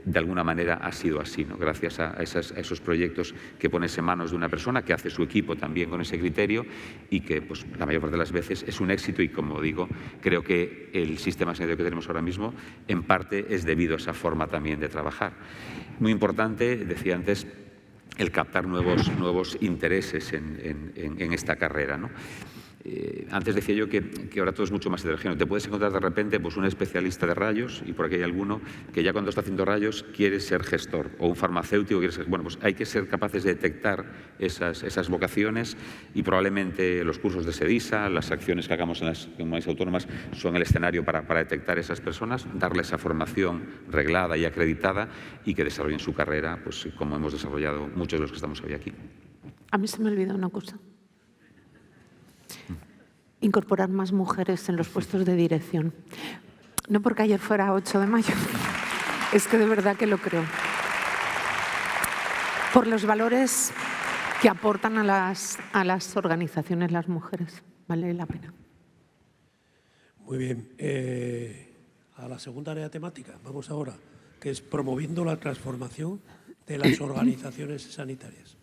de alguna manera ha sido así, ¿no? Gracias a esos proyectos que pones en manos de una persona que hace su equipo también con ese criterio y que pues, la mayor parte de las veces es un éxito. Y como digo, creo que el sistema sanitario que tenemos ahora mismo en parte es debido a esa forma también de trabajar. Muy importante, decía antes, el captar nuevos intereses en esta carrera, ¿no? Antes decía yo que ahora todo es mucho más heterogéneo. Te puedes encontrar de repente pues, un especialista de rayos, y por aquí hay alguno que ya cuando está haciendo rayos quiere ser gestor, o un farmacéutico quiere ser... Bueno, pues hay que ser capaces de detectar esas vocaciones, y probablemente los cursos de SEDISA, las acciones que hagamos en las comunidades autónomas son el escenario para detectar esas personas, darles esa formación reglada y acreditada y que desarrollen su carrera, pues como hemos desarrollado muchos de los que estamos hoy aquí. A mí se me olvidó una cosa. Incorporar más mujeres en los puestos de dirección. No porque ayer fuera 8 de mayo, es que de verdad que lo creo. Por los valores que aportan a las organizaciones las mujeres. Vale la pena. Muy bien. A la segunda área temática, vamos ahora, que es promoviendo la transformación de las organizaciones sanitarias.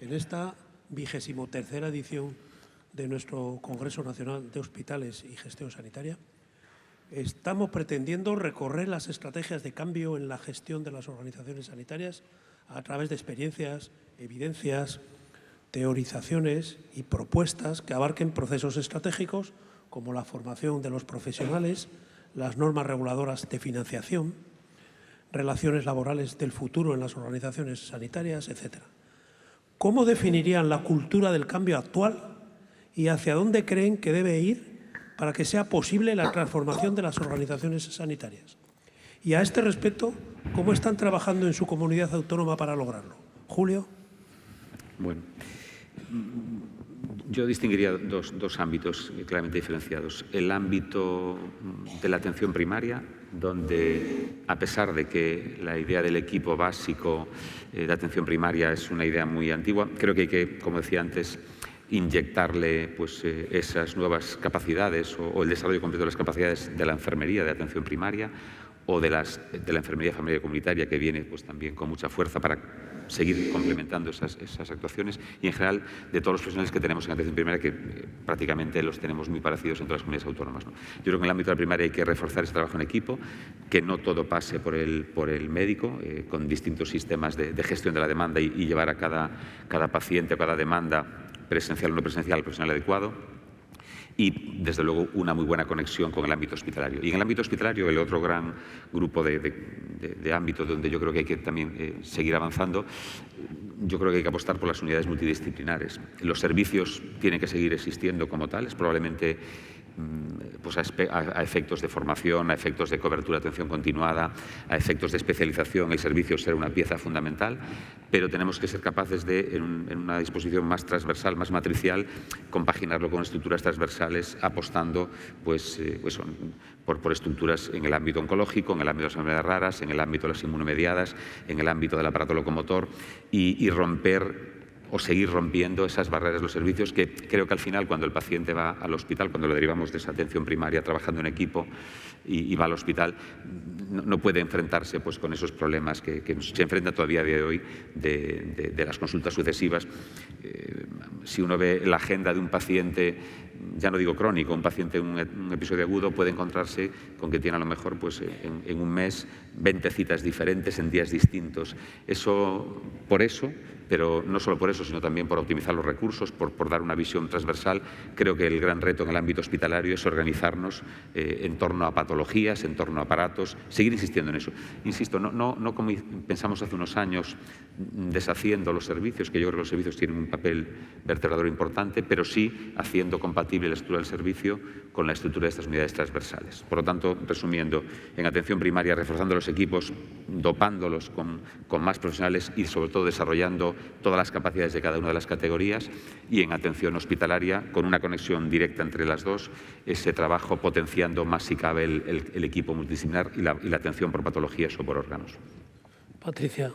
En esta 23ª edición de nuestro Congreso Nacional de Hospitales y Gestión Sanitaria, estamos pretendiendo recorrer las estrategias de cambio en la gestión de las organizaciones sanitarias a través de experiencias, evidencias, teorizaciones y propuestas que abarquen procesos estratégicos como la formación de los profesionales, las normas reguladoras de financiación, relaciones laborales del futuro en las organizaciones sanitarias, etc. ¿Cómo definirían la cultura del cambio actual y hacia dónde creen que debe ir para que sea posible la transformación de las organizaciones sanitarias? Y a este respecto, ¿cómo están trabajando en su comunidad autónoma para lograrlo? Julio. Bueno, yo distinguiría dos ámbitos claramente diferenciados. El ámbito de la atención primaria, donde, a pesar de que la idea del equipo básico de atención primaria es una idea muy antigua, creo que hay que, como decía antes, inyectarle pues, esas nuevas capacidades o el desarrollo completo de las capacidades de la enfermería de atención primaria o de la enfermería familiar comunitaria, que viene pues, también con mucha fuerza para seguir complementando esas actuaciones, y en general de todos los profesionales que tenemos en atención primaria, que prácticamente los tenemos muy parecidos en todas las comunidades autónomas, ¿no? Yo creo que en el ámbito de la primaria hay que reforzar ese trabajo en equipo, que no todo pase por el médico, con distintos sistemas de gestión de la demanda y llevar a cada paciente o cada demanda, presencial o no presencial, al profesional adecuado, y, desde luego, una muy buena conexión con el ámbito hospitalario. Y en el ámbito hospitalario, el otro gran grupo de ámbitos donde yo creo que hay que también seguir avanzando, yo creo que hay que apostar por las unidades multidisciplinares. Los servicios tienen que seguir existiendo como tales, probablemente pues a efectos de formación, a efectos de cobertura de atención continuada, a efectos de especialización, el servicio será una pieza fundamental, pero tenemos que ser capaces de, en una disposición más transversal, más matricial, compaginarlo con estructuras transversales, apostando pues por estructuras en el ámbito oncológico, en el ámbito de las enfermedades raras, en el ámbito de las inmunomediadas, en el ámbito del aparato locomotor, y romper o seguir rompiendo esas barreras de los servicios, que creo que al final, cuando el paciente va al hospital, cuando lo derivamos de esa atención primaria trabajando en equipo y va al hospital, no puede enfrentarse pues, con esos problemas que se enfrenta todavía a día de hoy de las consultas sucesivas. Si uno ve la agenda de un paciente, ya no digo crónico, un paciente en un episodio agudo puede encontrarse con que tiene a lo mejor pues, en un mes 20 citas diferentes en días distintos. Por eso, pero no solo por eso, sino también por optimizar los recursos, por dar una visión transversal, creo que el gran reto en el ámbito hospitalario es organizarnos en torno a patologías, en torno a aparatos, seguir insistiendo en eso. Insisto, no como pensamos hace unos años, deshaciendo los servicios, que yo creo que los servicios tienen un papel vertebrador importante, pero sí haciendo compatible la estructura del servicio con la estructura de estas unidades transversales. Por lo tanto, resumiendo, en atención primaria, reforzando los equipos, dopándolos con más profesionales y, sobre todo, desarrollando todas las capacidades de cada una de las categorías, y en atención hospitalaria, con una conexión directa entre las dos, ese trabajo potenciando más si cabe el equipo multidisciplinar y la atención por patologías o por órganos. Patricia.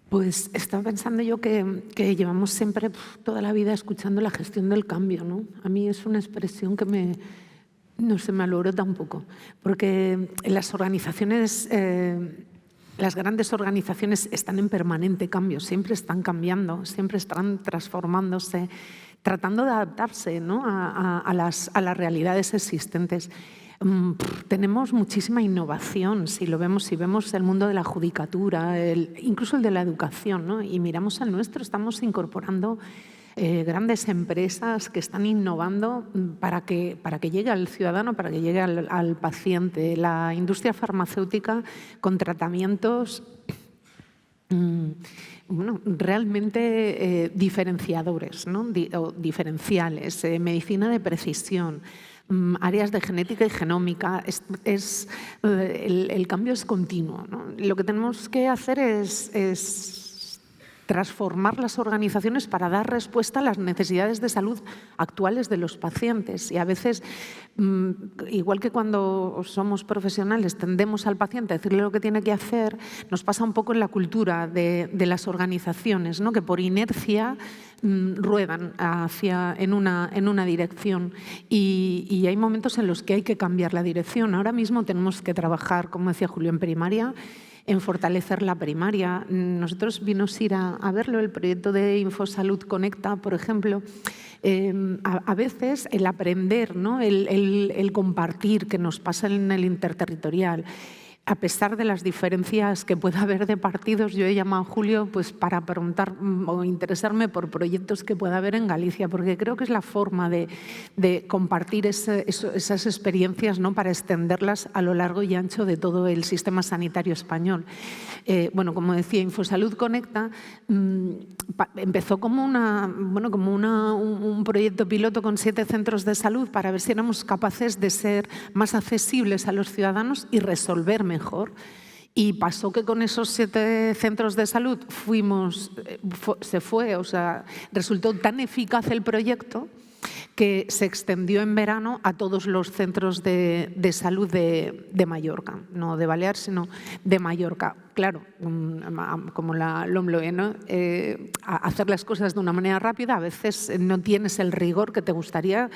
Pues estaba pensando yo que llevamos siempre toda la vida escuchando la gestión del cambio, ¿no? A mí es una expresión que no se me alborota un poco, porque las organizaciones, las grandes organizaciones están en permanente cambio, siempre están cambiando, siempre están transformándose, tratando de adaptarse, ¿no? a las realidades existentes. Tenemos muchísima innovación, si vemos el mundo de la judicatura, incluso el de la educación, ¿no? Y miramos al nuestro, estamos incorporando grandes empresas que están innovando para que llegue al ciudadano, para que llegue al paciente. La industria farmacéutica con tratamientos realmente diferenciadores, ¿no? O diferenciales, medicina de precisión, áreas de genética y genómica. El cambio es continuo, ¿no? Lo que tenemos que hacer es transformar las organizaciones para dar respuesta a las necesidades de salud actuales de los pacientes. Y a veces, igual que cuando somos profesionales, tendemos al paciente a decirle lo que tiene que hacer, nos pasa un poco en la cultura de las organizaciones, ¿no? Que por inercia ruedan en una dirección, y hay momentos en los que hay que cambiar la dirección. Ahora mismo tenemos que trabajar, como decía Julio, en primaria, en fortalecer la primaria. Nosotros vimos ir a verlo, el proyecto de Infosalud Conecta, por ejemplo. A veces el aprender, ¿no? el compartir, que nos pasa en el interterritorial, a pesar de las diferencias que pueda haber de partidos, yo he llamado a Julio pues, para preguntar o interesarme por proyectos que pueda haber en Galicia, porque creo que es la forma de compartir esas experiencias, ¿no? Para extenderlas a lo largo y ancho de todo el sistema sanitario español. Bueno, como decía, Infosalud Conecta empezó como un proyecto piloto con 7 centros de salud para ver si éramos capaces de ser más accesibles a los ciudadanos y resolver mejor. Y pasó que con esos 7 centros de salud resultó tan eficaz el proyecto que se extendió en verano a todos los centros de salud de Mallorca, no de Baleares, sino de Mallorca. Claro, como la LOMLOE, ¿no? Hacer las cosas de una manera rápida, a veces no tienes el rigor que te gustaría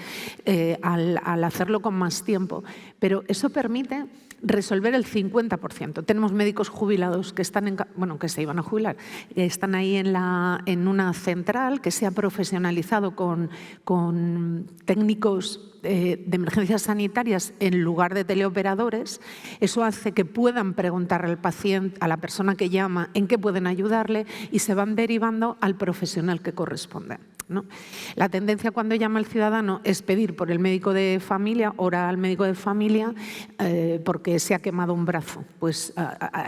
al hacerlo con más tiempo, pero eso permite resolver el 50%. Tenemos médicos jubilados que están que se iban a jubilar, están ahí en una central que se ha profesionalizado con técnicos de emergencias sanitarias en lugar de teleoperadores. Eso hace que puedan preguntar al paciente, a la persona que llama, en qué pueden ayudarle y se van derivando al profesional que corresponde, ¿no? La tendencia cuando llama el ciudadano es pedir por el médico de familia, hora al médico de familia, porque se ha quemado un brazo. Pues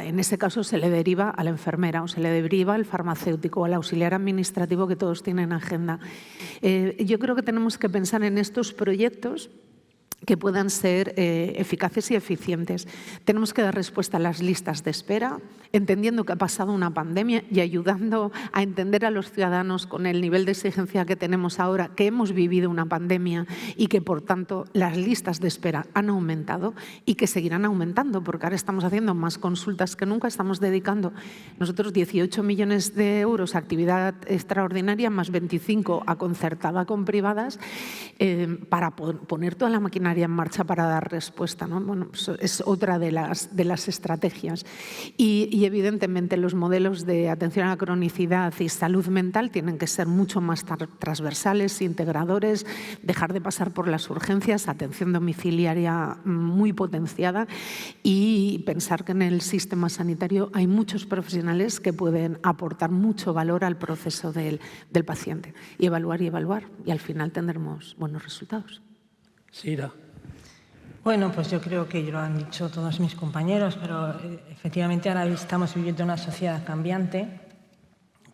en ese caso se le deriva a la enfermera o se le deriva al farmacéutico o al auxiliar administrativo que todos tienen agenda. Yo creo que tenemos que pensar en estos proyectos que puedan ser eficaces y eficientes. Tenemos que dar respuesta a las listas de espera, entendiendo que ha pasado una pandemia y ayudando a entender a los ciudadanos con el nivel de exigencia que tenemos ahora, que hemos vivido una pandemia y que, por tanto, las listas de espera han aumentado y que seguirán aumentando, porque ahora estamos haciendo más consultas que nunca, estamos dedicando nosotros 18 millones de euros a actividad extraordinaria, más 25 a concertada con privadas, para poner toda la maquinaria en marcha para dar respuesta, ¿no? Bueno, es otra de las estrategias. Y evidentemente los modelos de atención a la cronicidad y salud mental tienen que ser mucho más transversales, integradores, dejar de pasar por las urgencias, atención domiciliaria muy potenciada y pensar que en el sistema sanitario hay muchos profesionales que pueden aportar mucho valor al proceso del paciente. Y evaluar y al final tendremos buenos resultados. Sira. Bueno, pues yo creo que lo han dicho todos mis compañeros, pero efectivamente ahora estamos viviendo una sociedad cambiante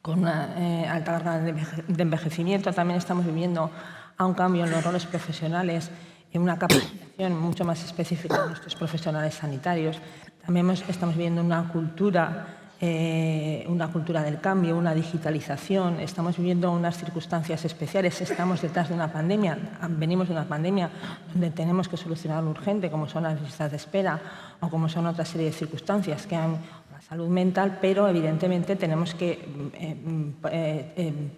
con una alta carga de envejecimiento. También estamos viviendo a un cambio en los roles profesionales, en una capacitación mucho más específica de nuestros profesionales sanitarios. También estamos viviendo una cultura del cambio, una digitalización. Estamos viviendo unas circunstancias especiales. Estamos detrás de una pandemia, venimos de una pandemia donde tenemos que solucionar lo urgente, como son las listas de espera o como son otra serie de circunstancias que han la salud mental, pero evidentemente tenemos que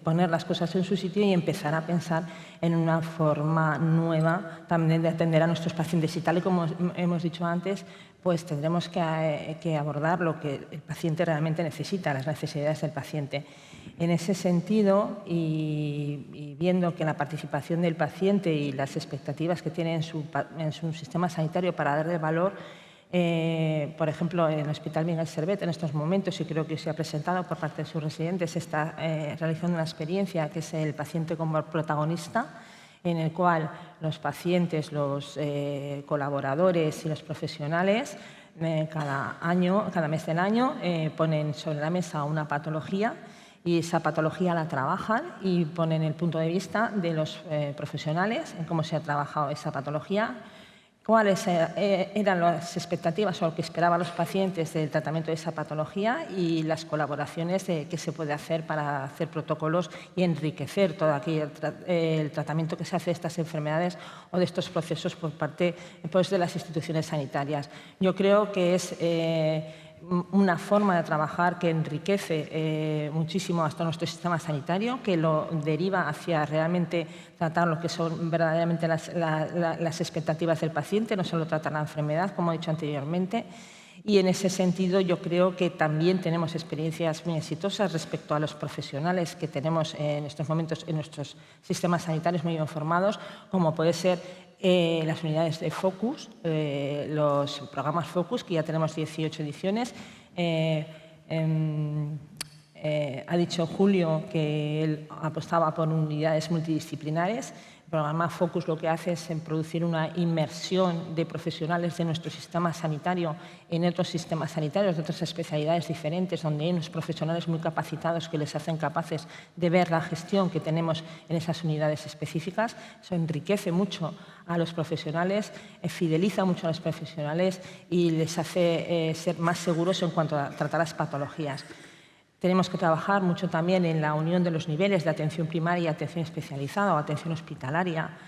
poner las cosas en su sitio y empezar a pensar en una forma nueva también de atender a nuestros pacientes. Y tal y como hemos dicho antes, pues tendremos que abordar lo que el paciente realmente necesita, las necesidades del paciente. En ese sentido, y viendo que la participación del paciente y las expectativas que tiene en su sistema sanitario para darle valor, por ejemplo, en el Hospital Miguel Servet, en estos momentos, y creo que se ha presentado por parte de sus residentes, se está realizando una experiencia que es el paciente como protagonista, en el cual los pacientes, los colaboradores y los profesionales cada mes del año ponen sobre la mesa una patología y esa patología la trabajan y ponen el punto de vista de los profesionales en cómo se ha trabajado esa patología, cuáles eran las expectativas o lo que esperaban los pacientes del tratamiento de esa patología y las colaboraciones que se puede hacer para hacer protocolos y enriquecer todo el tratamiento que se hace de estas enfermedades o de estos procesos por parte de las instituciones sanitarias. Yo creo que es una forma de trabajar que enriquece muchísimo hasta nuestro sistema sanitario, que lo deriva hacia realmente tratar lo que son verdaderamente las expectativas del paciente, no solo tratar la enfermedad, como he dicho anteriormente. Y en ese sentido yo creo que también tenemos experiencias muy exitosas respecto a los profesionales que tenemos en estos momentos en nuestros sistemas sanitarios muy bien formados, como puede ser las unidades de Focus, los programas Focus, que ya tenemos 18 ediciones. Ha dicho Julio que él apostaba por unidades multidisciplinares, El programa Focus lo que hace es producir una inmersión de profesionales de nuestro sistema sanitario en otros sistemas sanitarios, de otras especialidades diferentes, donde hay unos profesionales muy capacitados que les hacen capaces de ver la gestión que tenemos en esas unidades específicas. Eso enriquece mucho a los profesionales, fideliza mucho a los profesionales y les hace ser más seguros en cuanto a tratar las patologías. Tenemos que trabajar mucho también en la unión de los niveles de atención primaria y atención especializada o atención hospitalaria,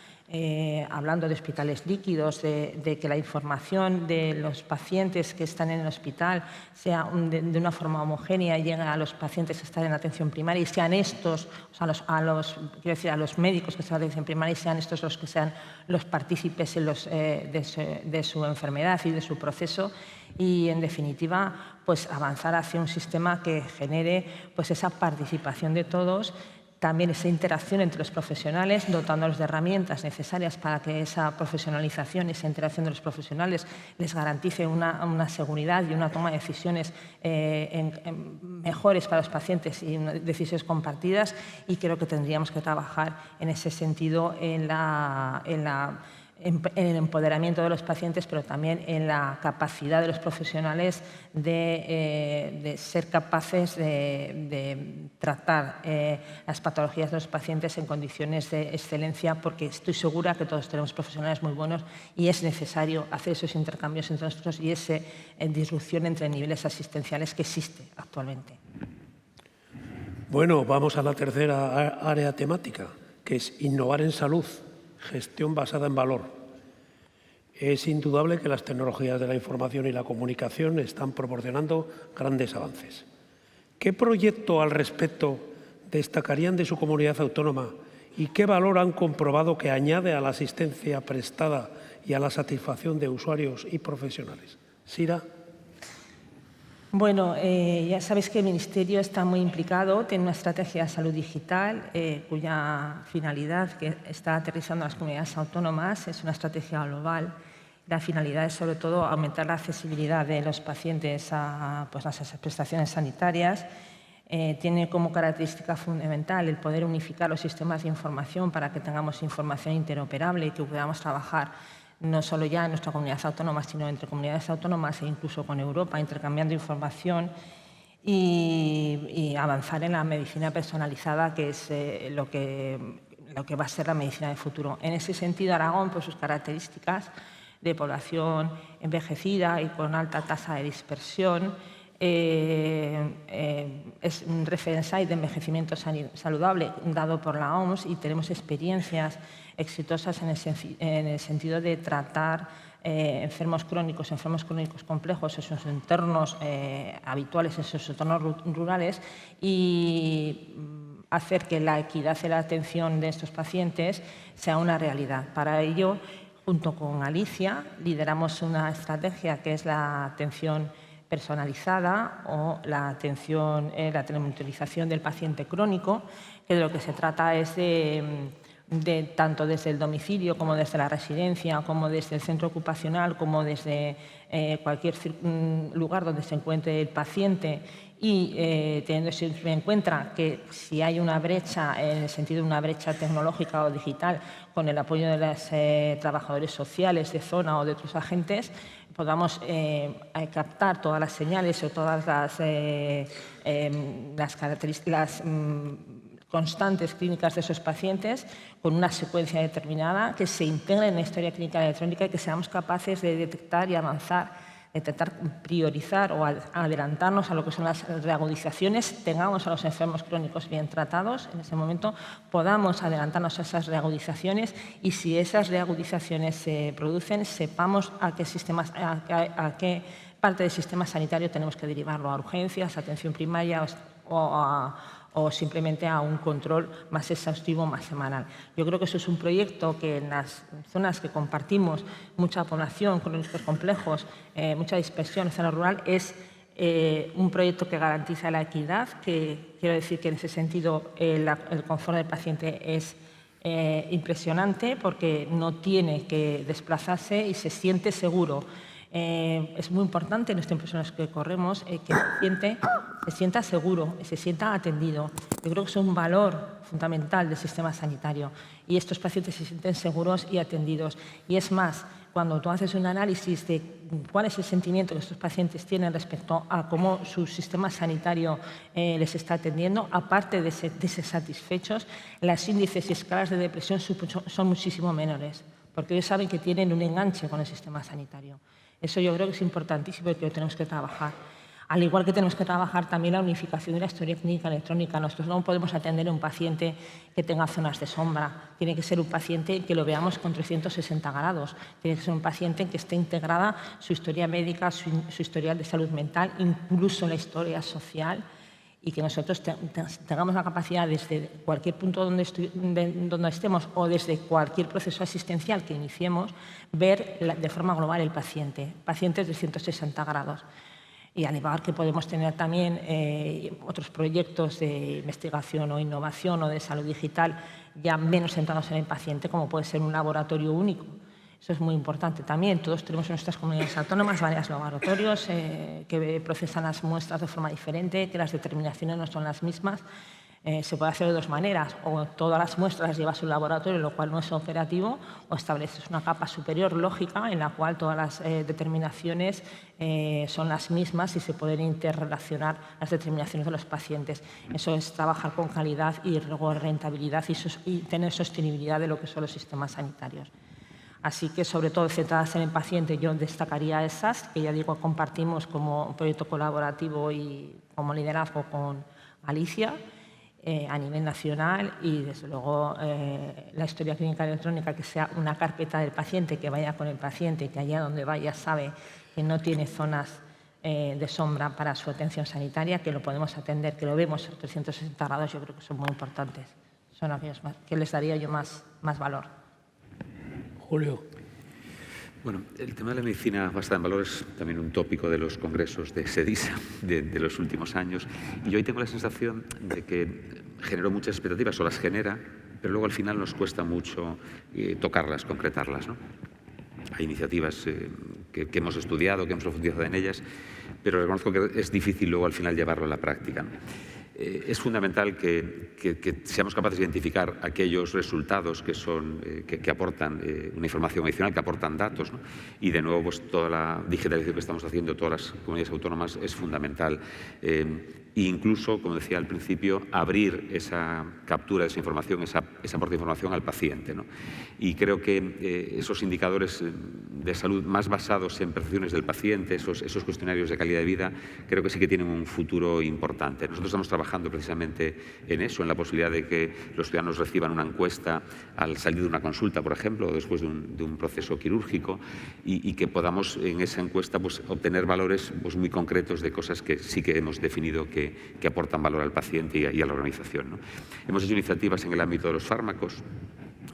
hablando de hospitales líquidos, de que la información de los pacientes que están en el hospital sea de una forma homogénea y llegue a los pacientes que están en atención primaria y sean estos, o sea, a los médicos que están en atención primaria y sean estos los que sean los partícipes de su enfermedad y de su proceso. Y, en definitiva, pues avanzar hacia un sistema que genere pues esa participación de todos, también esa interacción entre los profesionales, dotándolos de herramientas necesarias para que esa profesionalización, esa interacción de los profesionales les garantice una seguridad y una toma de decisiones mejores para los pacientes y decisiones compartidas. Y creo que tendríamos que trabajar en ese sentido en el empoderamiento de los pacientes, pero también en la capacidad de los profesionales de ser capaces de tratar las patologías de los pacientes en condiciones de excelencia, porque estoy segura que todos tenemos profesionales muy buenos y es necesario hacer esos intercambios entre nosotros y esa disrupción entre niveles asistenciales que existe actualmente. Bueno, vamos a la tercera área temática, que es innovar en salud. Gestión basada en valor. Es indudable que las tecnologías de la información y la comunicación están proporcionando grandes avances. ¿Qué proyecto al respecto destacarían de su comunidad autónoma y qué valor han comprobado que añade a la asistencia prestada y a la satisfacción de usuarios y profesionales? Sira. Bueno, ya sabéis que el Ministerio está muy implicado, tiene una estrategia de salud digital cuya finalidad, que está aterrizando en las comunidades autónomas, es una estrategia global. La finalidad es, sobre todo, aumentar la accesibilidad de los pacientes a las prestaciones sanitarias. Tiene como característica fundamental el poder unificar los sistemas de información para que tengamos información interoperable y que podamos trabajar no solo ya en nuestra comunidad autónoma, sino entre comunidades autónomas e incluso con Europa, intercambiando información y avanzar en la medicina personalizada, que es lo que va a ser la medicina del futuro. En ese sentido, Aragón, por sus características de población envejecida y con alta tasa de dispersión, es un reference site de envejecimiento saludable dado por la OMS y tenemos experiencias exitosas en el sentido de tratar enfermos crónicos complejos en sus entornos habituales, en sus entornos rurales y hacer que la equidad en la atención de estos pacientes sea una realidad. Para ello, junto con Alicia, lideramos una estrategia que es la atención personalizada o la telemonitorización del paciente crónico, que de lo que se trata es tanto desde el domicilio como desde la residencia, como desde el centro ocupacional, como desde cualquier lugar donde se encuentre el paciente y teniendo siempre en cuenta que si hay una brecha, en el sentido de una brecha tecnológica o digital, con el apoyo de los trabajadores sociales de zona o de otros agentes, podamos captar todas las señales o todas las características, constantes clínicas de esos pacientes con una secuencia determinada que se integre en la historia clínica electrónica y que seamos capaces de detectar y avanzar, intentar priorizar o adelantarnos a lo que son las reagudizaciones, tengamos a los enfermos crónicos bien tratados, en ese momento podamos adelantarnos a esas reagudizaciones y si esas reagudizaciones se producen, sepamos a qué parte del sistema sanitario tenemos que derivarlo, a urgencias, a atención primaria o simplemente a un control más exhaustivo, más semanal. Yo creo que eso es un proyecto que en las zonas que compartimos mucha población, crónicos complejos, mucha dispersión en zona rural, es un proyecto que garantiza la equidad, que quiero decir que en ese sentido el confort del paciente es impresionante porque no tiene que desplazarse y se siente seguro Es muy importante en este proceso en los que corremos que el paciente se sienta seguro, se sienta atendido. Yo creo que es un valor fundamental del sistema sanitario y estos pacientes se sienten seguros y atendidos. Y es más, cuando tú haces un análisis de cuál es el sentimiento que estos pacientes tienen respecto a cómo su sistema sanitario les está atendiendo, aparte de ser satisfechos, los índices y escalas de depresión son muchísimo menores, porque ellos saben que tienen un enganche con el sistema sanitario. Eso yo creo que es importantísimo y que lo tenemos que trabajar. Al igual que tenemos que trabajar también la unificación de la historia clínica electrónica. Nosotros no podemos atender a un paciente que tenga zonas de sombra. Tiene que ser un paciente que lo veamos con 360 grados. Tiene que ser un paciente en que esté integrada su historia médica, su historial de salud mental, incluso la historia social, y que nosotros tengamos la capacidad desde cualquier punto donde estemos o desde cualquier proceso asistencial que iniciemos, ver de forma global el paciente, pacientes de 360 grados. Y al igual que podemos tener también otros proyectos de investigación o innovación o de salud digital ya menos centrados en el paciente, como puede ser un laboratorio único. Eso es muy importante también. Todos tenemos en nuestras comunidades autónomas varios laboratorios que procesan las muestras de forma diferente, que las determinaciones no son las mismas. Se puede hacer de dos maneras, o todas las muestras las llevas a un laboratorio, lo cual no es operativo, o estableces una capa superior lógica en la cual todas las determinaciones son las mismas y se pueden interrelacionar las determinaciones de los pacientes. Eso es trabajar con calidad y luego rentabilidad y tener sostenibilidad de lo que son los sistemas sanitarios. Así que, sobre todo, centradas en el paciente, yo destacaría esas, que ya digo, compartimos como proyecto colaborativo y como liderazgo con Alicia, a nivel nacional, y desde luego la historia clínica electrónica, que sea una carpeta del paciente, que vaya con el paciente, que allá donde vaya sabe que no tiene zonas de sombra para su atención sanitaria, que lo podemos atender, que lo vemos a 360 grados, yo creo que son muy importantes. Son aquellos que les daría yo más valor. Julio. Bueno, el tema de la medicina basada en valor es también un tópico de los congresos de SEDISA de los últimos años. Y yo hoy tengo la sensación de que generó muchas expectativas, o las genera, pero luego al final nos cuesta mucho tocarlas, concretarlas, ¿no? Hay iniciativas que hemos estudiado, que hemos profundizado en ellas, pero reconozco que es difícil luego al final llevarlo a la práctica, ¿no? Es fundamental que seamos capaces de identificar aquellos resultados que aportan una información adicional, que aportan datos, ¿no? Y de nuevo, pues toda la digitalización que estamos haciendo, todas las comunidades autónomas, es fundamental. E incluso, como decía al principio, abrir esa captura de esa información, ese aporte de información al paciente, ¿no? Y creo que esos indicadores de salud más basados en percepciones del paciente, esos cuestionarios de calidad de vida, creo que sí que tienen un futuro importante. Nosotros estamos trabajando precisamente en eso, en la posibilidad de que los ciudadanos reciban una encuesta al salir de una consulta, por ejemplo, o después de un proceso quirúrgico, y que podamos en esa encuesta pues, obtener valores pues, muy concretos de cosas que sí que hemos definido que aportan valor al paciente y a la organización, ¿no? Hemos hecho iniciativas en el ámbito de los fármacos,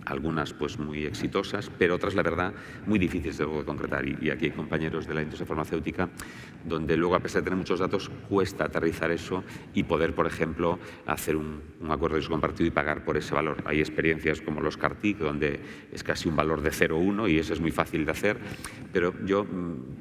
algunas pues muy exitosas, pero otras, la verdad, muy difíciles de concretar. Y aquí hay compañeros de la industria farmacéutica donde luego, a pesar de tener muchos datos, cuesta aterrizar eso y poder, por ejemplo, hacer un acuerdo de uso compartido y pagar por ese valor. Hay experiencias como los CAR-T, donde es casi un valor de 0,1 y eso es muy fácil de hacer, pero yo,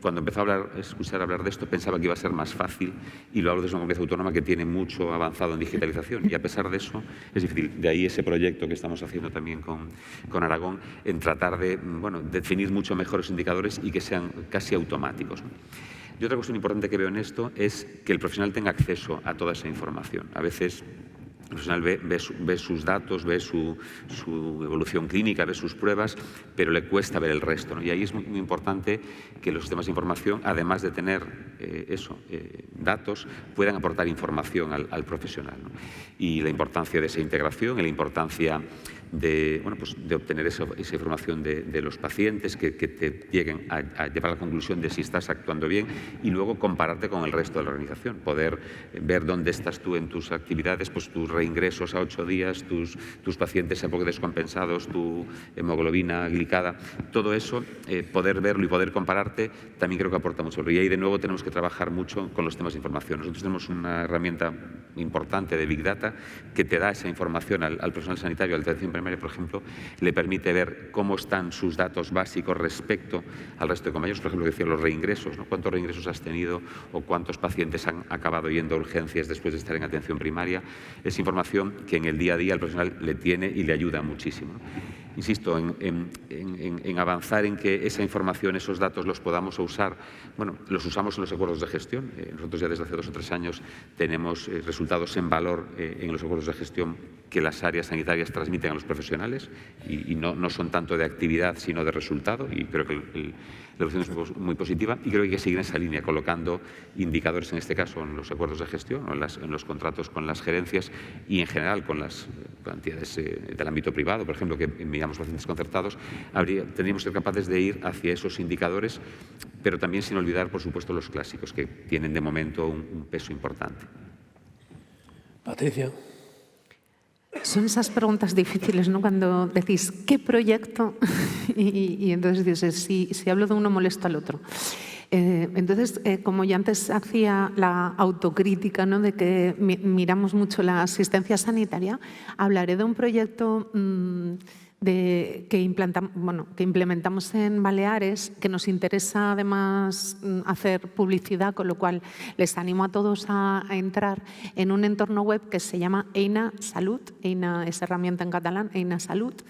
cuando empecé a escuchar hablar de esto, pensaba que iba a ser más fácil, y lo hablo desde una comunidad autónoma que tiene mucho avanzado en digitalización, y a pesar de eso es difícil. De ahí ese proyecto que estamos haciendo también con Aragón, en tratar de definir mucho mejor los indicadores y que sean casi automáticos, ¿no? Y otra cuestión importante que veo en esto es que el profesional tenga acceso a toda esa información. A veces el profesional ve sus datos, ve su evolución clínica, ve sus pruebas, pero le cuesta ver el resto, ¿no? Y ahí es muy importante que los sistemas de información, además de tener datos, puedan aportar información al profesional, ¿no? Y la importancia de esa integración, y la importancia de obtener esa información de los pacientes, que te lleguen a llevar a la conclusión de si estás actuando bien, y luego compararte con el resto de la organización, poder ver dónde estás tú en tus actividades, pues tus reingresos a 8 días, tus pacientes un poco descompensados, tu hemoglobina glicada, todo eso, poder verlo y poder compararte, también creo que aporta mucho. Y ahí de nuevo tenemos que trabajar mucho con los temas de información. Nosotros tenemos una herramienta importante de Big Data que te da esa información al personal sanitario, a la atención primaria, por ejemplo, le permite ver cómo están sus datos básicos respecto al resto de compañeros. Por ejemplo, decía los reingresos, ¿no? ¿Cuántos reingresos has tenido o cuántos pacientes han acabado yendo a urgencias después de estar en atención primaria? Es información que en el día a día el profesional le tiene y le ayuda muchísimo, ¿no? Insisto en avanzar en que esa información, esos datos los podamos usar. Bueno, los usamos en los acuerdos de gestión. Nosotros ya desde hace 2 o 3 años tenemos resultados en valor en los acuerdos de gestión que las áreas sanitarias transmiten a los profesionales y no son tanto de actividad sino de resultado, y creo que la evolución es muy positiva y creo que hay que seguir en esa línea, colocando indicadores, en este caso en los acuerdos de gestión o en los contratos con las gerencias y en general con las entidades del ámbito privado, por ejemplo, que enviamos pacientes concertados. Tendríamos que ser capaces de ir hacia esos indicadores, pero también sin olvidar, por supuesto, los clásicos, que tienen de momento un peso importante. Patricia. Son esas preguntas difíciles, ¿no? Cuando decís, ¿qué proyecto? y entonces dices, si hablo de uno molesto al otro. Entonces, como ya antes hacía la autocrítica, ¿no?, de que miramos mucho la asistencia sanitaria, hablaré de un proyecto que implementamos en Baleares, que nos interesa además hacer publicidad, con lo cual les animo a todos a entrar en un entorno web que se llama Eina Salut. Eina es herramienta en catalán, Eina Salut.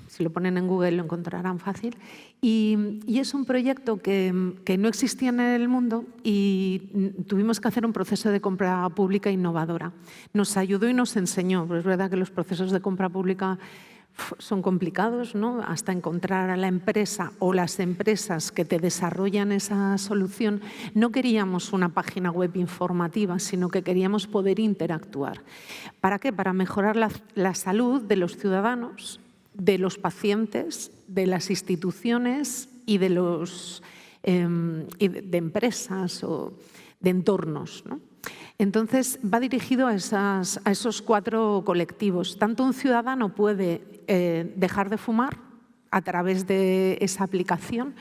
Si lo ponen en Google lo encontrarán fácil. Y es un proyecto que no existía en el mundo y tuvimos que hacer un proceso de compra pública innovadora. Nos ayudó y nos enseñó, pero es verdad que los procesos de compra pública son complicados, ¿no? Hasta encontrar a la empresa o las empresas que te desarrollan esa solución. No queríamos una página web informativa, sino que queríamos poder interactuar. ¿Para qué? Para mejorar la salud de los ciudadanos, de los pacientes, de las instituciones y de empresas o de entornos, ¿no? Entonces, va dirigido a esos 4 colectivos. Tanto un ciudadano puede dejar de fumar a través de esa aplicación,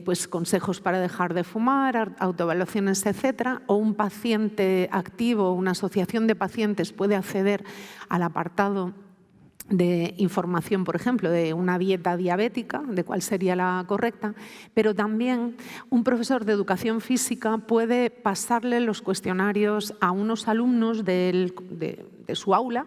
pues consejos para dejar de fumar, autoevaluaciones, etcétera, o un paciente activo, una asociación de pacientes puede acceder al apartado de información, por ejemplo, de una dieta diabética, de cuál sería la correcta, pero también un profesor de educación física puede pasarle los cuestionarios a unos alumnos de su aula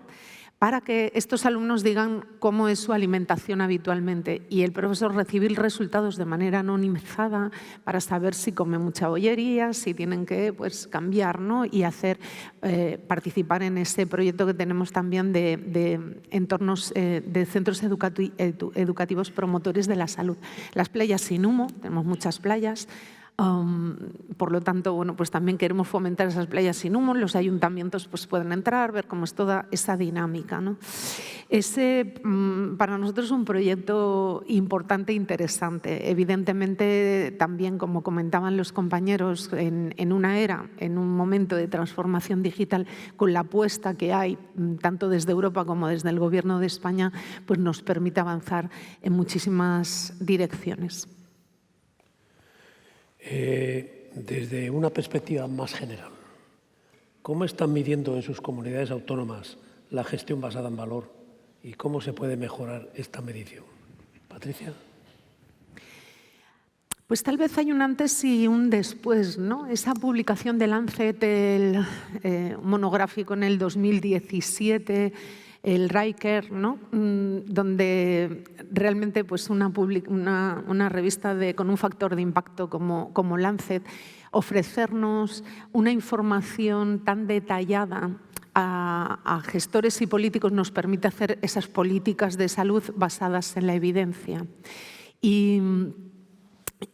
para que estos alumnos digan cómo es su alimentación habitualmente y el profesor recibir resultados de manera anonimizada para saber si come mucha bollería, si tienen que cambiar, ¿no? Y participar en ese proyecto que tenemos también de entornos, de centros educativos promotores de la salud. Las playas sin humo, tenemos muchas playas. Por lo tanto, bueno, pues también queremos fomentar esas playas sin humo. Los ayuntamientos pues pueden entrar, ver cómo es toda esa dinámica, ¿no? Ese para nosotros es un proyecto importante e interesante. Evidentemente, también, como comentaban los compañeros, en una era, en un momento de transformación digital, con la apuesta que hay, tanto desde Europa como desde el Gobierno de España, pues nos permite avanzar en muchísimas direcciones. Desde una perspectiva más general, ¿cómo están midiendo en sus comunidades autónomas la gestión basada en valor y cómo se puede mejorar esta medición? Patricia. Pues tal vez hay un antes y un después, ¿no? Esa publicación de Lancet, el monográfico en el 2017, el Riker, ¿no? Donde realmente pues una revista con un factor de impacto como Lancet, ofrecernos una información tan detallada a gestores y políticos nos permite hacer esas políticas de salud basadas en la evidencia. Y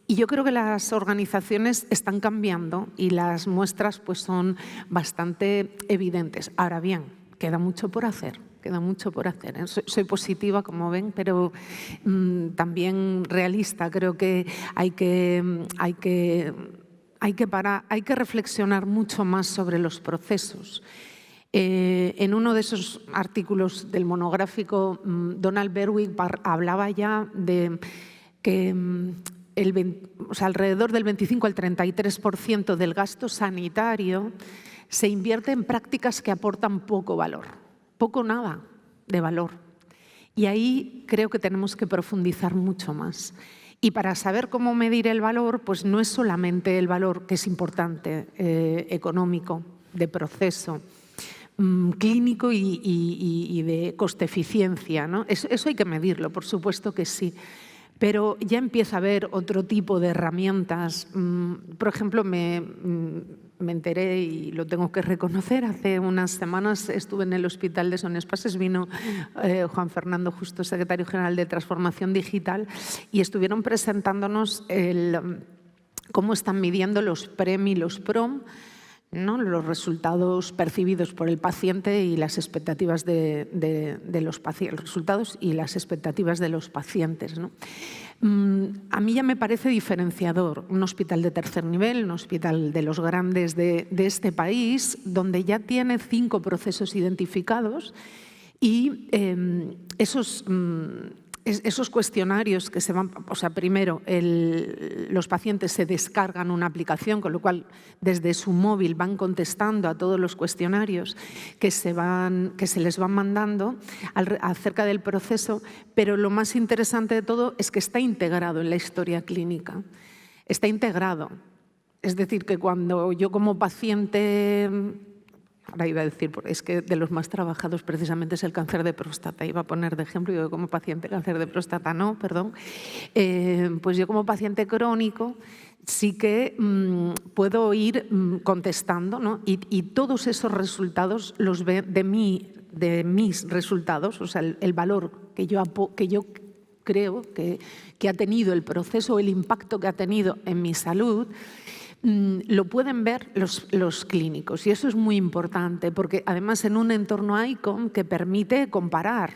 yo creo que las organizaciones están cambiando y las muestras pues son bastante evidentes. Ahora bien, queda mucho por hacer. Queda mucho por hacer. Soy positiva, como ven, pero también realista. Creo que hay que reflexionar mucho más sobre los procesos. En uno de esos artículos del monográfico, Donald Berwick hablaba ya de que alrededor del 25 al 33% del gasto sanitario se invierte en prácticas que aportan poco valor. Poco nada de valor. Y ahí creo que tenemos que profundizar mucho más. Y para saber cómo medir el valor, pues no es solamente el valor que es importante, económico, de proceso, clínico y de coste-eficiencia, ¿no? Eso hay que medirlo, por supuesto que sí. Pero ya empieza a haber otro tipo de herramientas. Por ejemplo, me enteré, y lo tengo que reconocer, hace unas semanas estuve en el hospital de Son Espases, vino Juan Fernando Justo, secretario general de Transformación Digital, y estuvieron presentándonos cómo están midiendo los PREM y los PROM, ¿no? Los resultados percibidos por el paciente y las expectativas de los pacientes, los resultados y las expectativas de los pacientes, ¿no? A mí ya me parece diferenciador un hospital de tercer nivel, un hospital de los grandes de este país, donde ya tiene 5 procesos identificados y esos cuestionarios que se van, o sea, primero los pacientes se descargan una aplicación, con lo cual desde su móvil van contestando a todos los cuestionarios que se les van mandando acerca del proceso, pero lo más interesante de todo es que está integrado en la historia clínica. Está integrado. Es decir, que cuando yo como paciente... Ahora iba a decir, es que de los más trabajados precisamente es el cáncer de próstata. Iba a poner de ejemplo, yo como paciente cáncer de próstata no, perdón. Pues yo como paciente crónico sí que puedo ir contestando, ¿no? Y todos esos resultados los ve de mis resultados, o sea, el valor que yo creo que ha tenido el proceso, el impacto que ha tenido en mi salud, lo pueden ver los clínicos, y eso es muy importante porque además en un entorno ICOM que permite comparar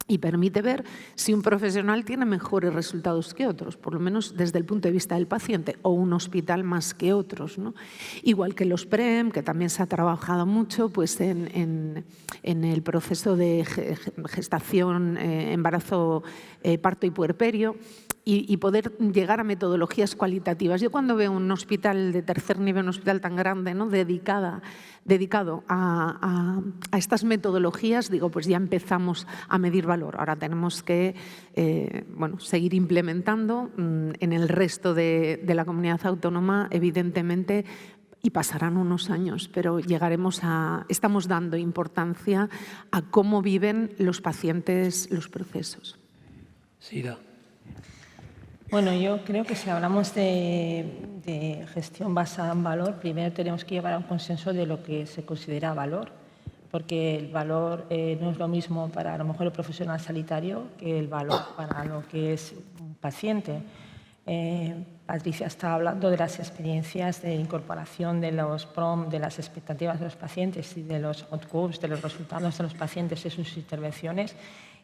y permite ver si un profesional tiene mejores resultados que otros, por lo menos desde el punto de vista del paciente, o un hospital más que otros, ¿no? Igual que los PREM, que también se ha trabajado mucho pues en el proceso de gestación, embarazo, parto y puerperio, y poder llegar a metodologías cualitativas. Yo cuando veo un hospital de tercer nivel, un hospital tan grande, ¿no? dedicado a estas metodologías, digo, pues ya empezamos a medir valor. Ahora tenemos que seguir implementando en el resto de la comunidad autónoma, evidentemente, y pasarán unos años, pero estamos dando importancia a cómo viven los pacientes los procesos. Sira. Bueno, yo creo que si hablamos de gestión basada en valor, primero tenemos que llevar a un consenso de lo que se considera valor, porque el valor no es lo mismo para a lo mejor el profesional sanitario que el valor para lo que es un paciente. Patricia estaba hablando de las experiencias de incorporación de los PROM, de las expectativas de los pacientes y de los outcomes, de los resultados de los pacientes en sus intervenciones,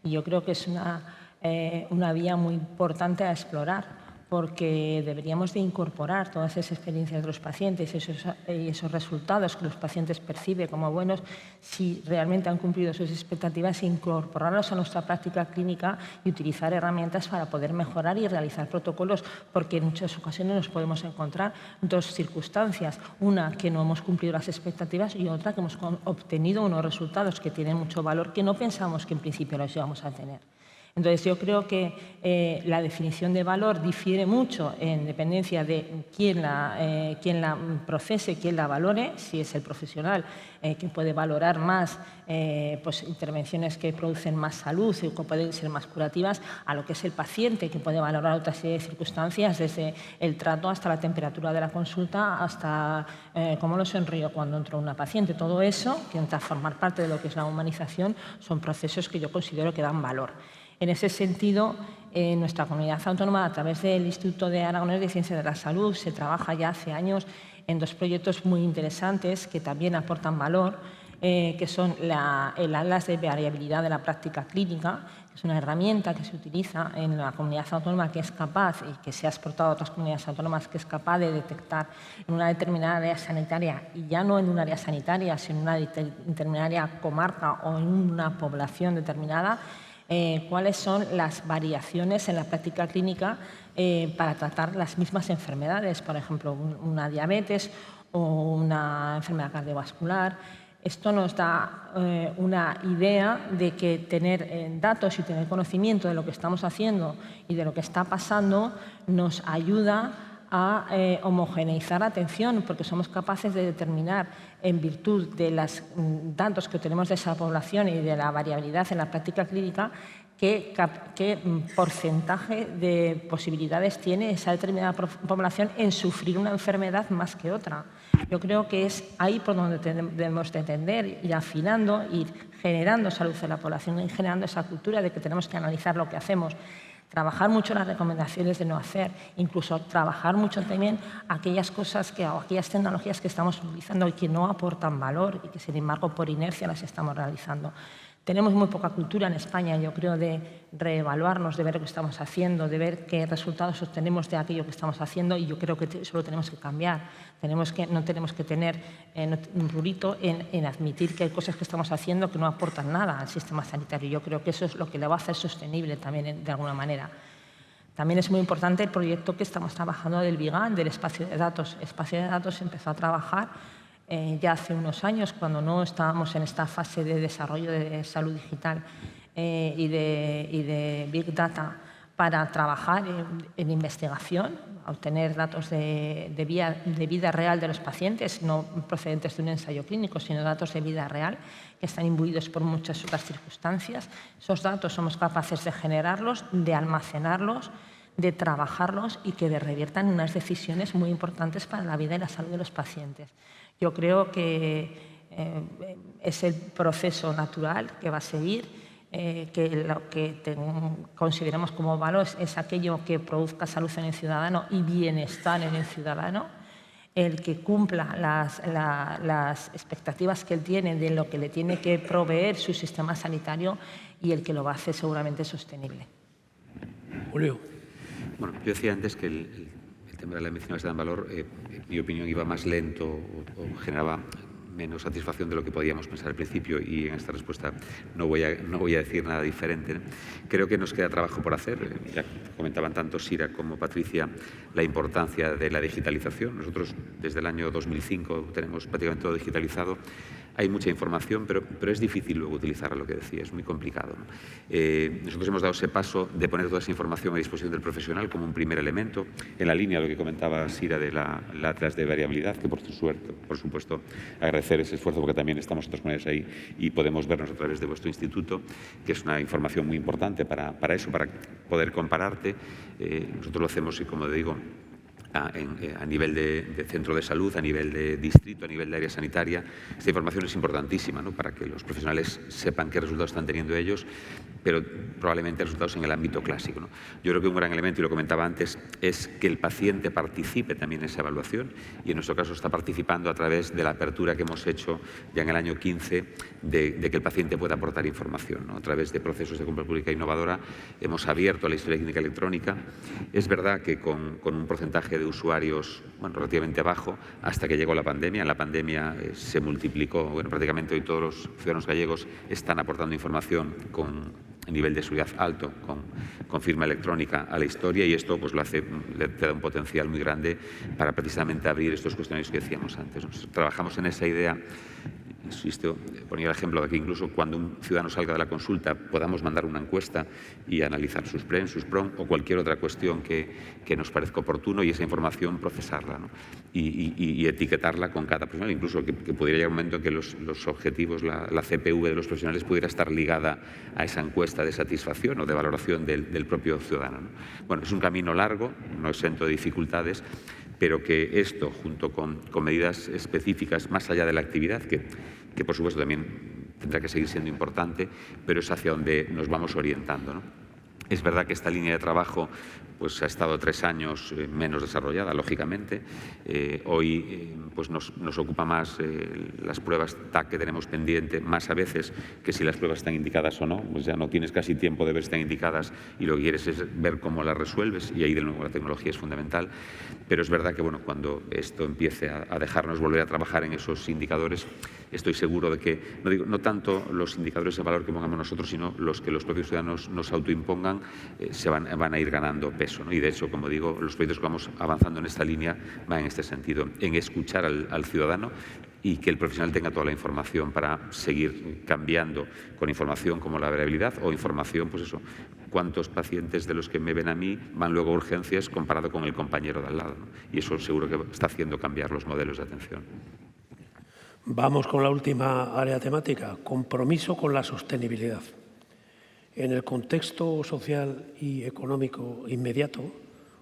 y yo creo que es una vía muy importante a explorar, porque deberíamos de incorporar todas esas experiencias de los pacientes y esos resultados que los pacientes perciben como buenos, si realmente han cumplido sus expectativas, e incorporarlos a nuestra práctica clínica y utilizar herramientas para poder mejorar y realizar protocolos, porque en muchas ocasiones nos podemos encontrar dos circunstancias, una que no hemos cumplido las expectativas y otra que hemos obtenido unos resultados que tienen mucho valor que no pensamos que en principio los íbamos a tener. Entonces, yo creo que la definición de valor difiere mucho en dependencia de quién la procese, quién la valore, si es el profesional que puede valorar más pues, intervenciones que producen más salud y que pueden ser más curativas, a lo que es el paciente, que puede valorar otra serie de circunstancias, desde el trato hasta la temperatura de la consulta, hasta cómo lo sonrío cuando entra una paciente. Todo eso, que entra a formar parte de lo que es la humanización, son procesos que yo considero que dan valor. En ese sentido, en nuestra comunidad autónoma, a través del Instituto de Aragonés de Ciencias de la Salud, se trabaja ya hace años en dos proyectos muy interesantes que también aportan valor, que son el Atlas de Variabilidad de la Práctica Clínica, que es una herramienta que se utiliza en la comunidad autónoma que es capaz, y que se ha exportado a otras comunidades autónomas, que es capaz de detectar en una determinada área sanitaria, y ya no en un área sanitaria, sino en una determinada comarca o en una población determinada, cuáles son las variaciones en la práctica clínica para tratar las mismas enfermedades, por ejemplo, una diabetes o una enfermedad cardiovascular. Esto nos da una idea de que tener datos y tener conocimiento de lo que estamos haciendo y de lo que está pasando nos ayuda a homogeneizar la atención, porque somos capaces de determinar, en virtud de los datos que tenemos de esa población y de la variabilidad en la práctica clínica, qué porcentaje de posibilidades tiene esa determinada población en sufrir una enfermedad más que otra. Yo creo que es ahí por donde debemos de tender, ir afinando, ir generando salud en la población y generando esa cultura de que tenemos que analizar lo que hacemos. Trabajar mucho las recomendaciones de no hacer, incluso trabajar mucho también aquellas cosas o aquellas tecnologías que estamos utilizando y que no aportan valor y que, sin embargo, por inercia las estamos realizando. Tenemos muy poca cultura en España, yo creo, de reevaluarnos, de ver lo que estamos haciendo, de ver qué resultados obtenemos de aquello que estamos haciendo, y yo creo que eso lo tenemos que cambiar. No tenemos que tener un rurito en admitir que hay cosas que estamos haciendo que no aportan nada al sistema sanitario. Yo creo que eso es lo que le va a hacer sostenible también, de alguna manera. También es muy importante el proyecto que estamos trabajando del BIGAN, del espacio de datos. El espacio de datos empezó a trabajar ya hace unos años, cuando no estábamos en esta fase de desarrollo de salud digital y de Big Data, para trabajar en investigación, obtener datos de vida real de los pacientes, no procedentes de un ensayo clínico, sino datos de vida real que están imbuidos por muchas otras circunstancias. Esos datos somos capaces de generarlos, de almacenarlos, de trabajarlos y que reviertan unas decisiones muy importantes para la vida y la salud de los pacientes. Yo creo que es el proceso natural que va a seguir, que lo que consideramos como valor es aquello que produzca salud en el ciudadano y bienestar en el ciudadano, el que cumpla las expectativas que él tiene de lo que le tiene que proveer su sistema sanitario y el que lo va a hacer seguramente sostenible. Julio. Bueno, yo decía antes que el tema de la medicina basada en valor, en mi opinión, iba más lento o generaba menos satisfacción de lo que podíamos pensar al principio, y en esta respuesta no voy a decir nada diferente. Creo que nos queda trabajo por hacer. Ya comentaban tanto Sira como Patricia la importancia de la digitalización. Nosotros desde el año 2005 tenemos prácticamente todo digitalizado. Hay mucha información, pero es difícil luego utilizarla, lo que decía, es muy complicado, ¿no? Nosotros hemos dado ese paso de poner toda esa información a disposición del profesional como un primer elemento, en la línea de lo que comentaba Sira de la atlas de variabilidad, que por supuesto agradecer ese esfuerzo, porque también estamos nosotros con ellos ahí y podemos vernos a través de vuestro instituto, que es una información muy importante para eso, para poder compararte. Nosotros lo hacemos, y como digo, a nivel de centro de salud, a nivel de distrito, a nivel de área sanitaria. Esta información es importantísima, ¿no?, para que los profesionales sepan qué resultados están teniendo ellos, pero probablemente resultados en el ámbito clásico, ¿no? Yo creo que un gran elemento, y lo comentaba antes, es que el paciente participe también en esa evaluación, y en nuestro caso está participando a través de la apertura que hemos hecho ya en el año 15 de que el paciente pueda aportar información, ¿no? A través de procesos de compra pública innovadora hemos abierto la historia clínica electrónica. Es verdad que con un porcentaje de usuarios relativamente bajo hasta que llegó la pandemia. En la pandemia se multiplicó, prácticamente hoy todos los ciudadanos gallegos están aportando información con nivel de seguridad alto, con firma electrónica a la historia, y esto pues le da un potencial muy grande para precisamente abrir estos cuestionarios que decíamos antes. Nosotros trabajamos en esa idea. Insisto, ponía el ejemplo de que incluso cuando un ciudadano salga de la consulta podamos mandar una encuesta y analizar sus PREN, sus PRON o cualquier otra cuestión que nos parezca oportuno, y esa información procesarla, ¿no?, y etiquetarla con cada profesional, incluso que pudiera llegar un momento en que los objetivos, la CPV de los profesionales pudiera estar ligada a esa encuesta de satisfacción o de valoración del propio ciudadano, ¿no? Bueno, es un camino largo, no exento de dificultades, pero que esto, junto con medidas específicas más allá de la actividad, que por supuesto también tendrá que seguir siendo importante, pero es hacia donde nos vamos orientando, ¿no? Es verdad que esta línea de trabajo pues ha estado 3 años menos desarrollada, lógicamente. Hoy pues nos ocupa más las pruebas TAC que tenemos pendiente, más a veces que si las pruebas están indicadas o no. Pues ya no tienes casi tiempo de ver si están indicadas y lo que quieres es ver cómo las resuelves, y ahí de nuevo la tecnología es fundamental. Pero es verdad que cuando esto empiece a dejarnos volver a trabajar en esos indicadores, estoy seguro de que, no tanto los indicadores de valor que pongamos nosotros, sino los que los propios ciudadanos nos autoimpongan, se van a ir ganando peso, ¿no? Y de hecho, como digo, los proyectos que vamos avanzando en esta línea van en este sentido, en escuchar al ciudadano y que el profesional tenga toda la información para seguir cambiando con información como la variabilidad o información, pues eso, cuántos pacientes de los que me ven a mí van luego a urgencias comparado con el compañero de al lado, ¿no? Y eso seguro que está haciendo cambiar los modelos de atención. Vamos con la última área temática, compromiso con la sostenibilidad. En el contexto social y económico inmediato,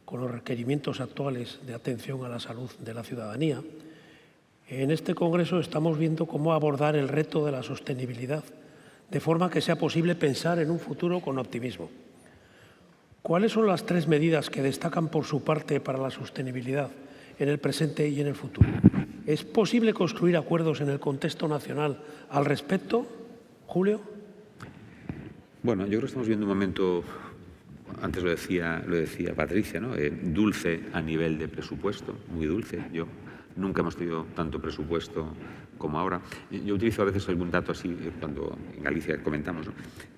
con los requerimientos actuales de atención a la salud de la ciudadanía, en este Congreso estamos viendo cómo abordar el reto de la sostenibilidad de forma que sea posible pensar en un futuro con optimismo. ¿Cuáles son las 3 medidas que destacan por su parte para la sostenibilidad en el presente y en el futuro? ¿Es posible construir acuerdos en el contexto nacional al respecto, Julio? Bueno, yo creo que estamos viendo un momento, antes lo decía Patricia, ¿no? Dulce a nivel de presupuesto, muy dulce. Nunca hemos tenido tanto presupuesto como ahora. Yo utilizo a veces algún dato así, cuando en Galicia comentamos, ¿no?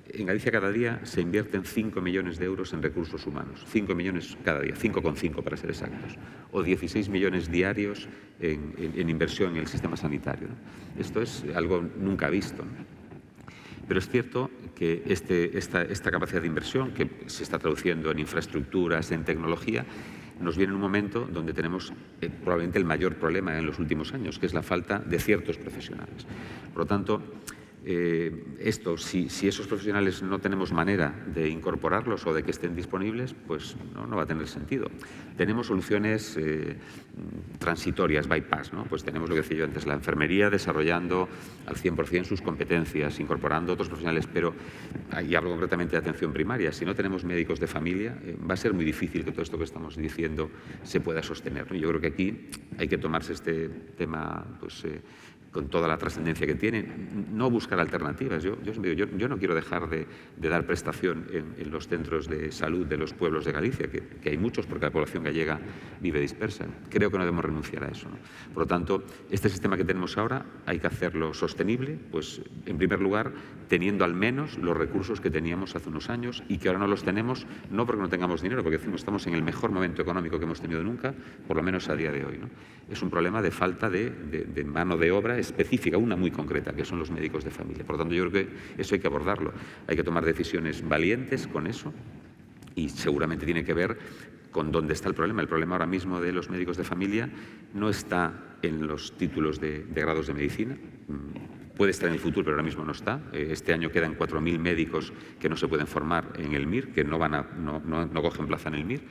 En Galicia cada día se invierten 5 millones de euros en recursos humanos. 5 millones cada día, 5,5 para ser exactos. O 16 millones diarios en inversión en el sistema sanitario, ¿no? Esto es algo nunca visto, ¿no? Pero es cierto que esta capacidad de inversión, que se está traduciendo en infraestructuras, en tecnología, nos viene en un momento donde tenemos probablemente el mayor problema en los últimos años, que es la falta de ciertos profesionales. Por lo tanto, si esos profesionales no tenemos manera de incorporarlos o de que estén disponibles, pues no va a tener sentido. Tenemos soluciones transitorias, bypass, ¿no? Pues tenemos lo que decía yo antes, la enfermería desarrollando al 100% sus competencias, incorporando otros profesionales, pero, y hablo concretamente de atención primaria, si no tenemos médicos de familia, va a ser muy difícil que todo esto que estamos diciendo se pueda sostener, ¿no? Yo creo que aquí hay que tomarse este tema, pues, con toda la trascendencia que tiene, no buscar alternativas. Yo no quiero dejar de dar prestación en los centros de salud de los pueblos de Galicia, que hay muchos porque la población gallega vive dispersa. Creo que no debemos renunciar a eso, ¿no? Por lo tanto, este sistema que tenemos ahora hay que hacerlo sostenible, pues en primer lugar, teniendo al menos los recursos que teníamos hace unos años y que ahora no los tenemos, no porque no tengamos dinero, porque estamos en el mejor momento económico que hemos tenido nunca, por lo menos a día de hoy, ¿no? Es un problema de falta de mano de obra específica, una muy concreta, que son los médicos de familia. Por lo tanto, yo creo que eso hay que abordarlo. Hay que tomar decisiones valientes con eso y seguramente tiene que ver con dónde está el problema. El problema ahora mismo de los médicos de familia no está en los títulos de grados de medicina. Puede estar en el futuro, pero ahora mismo no está. Este año quedan 4.000 médicos que no se pueden formar en el MIR, que no cogen plaza en el MIR.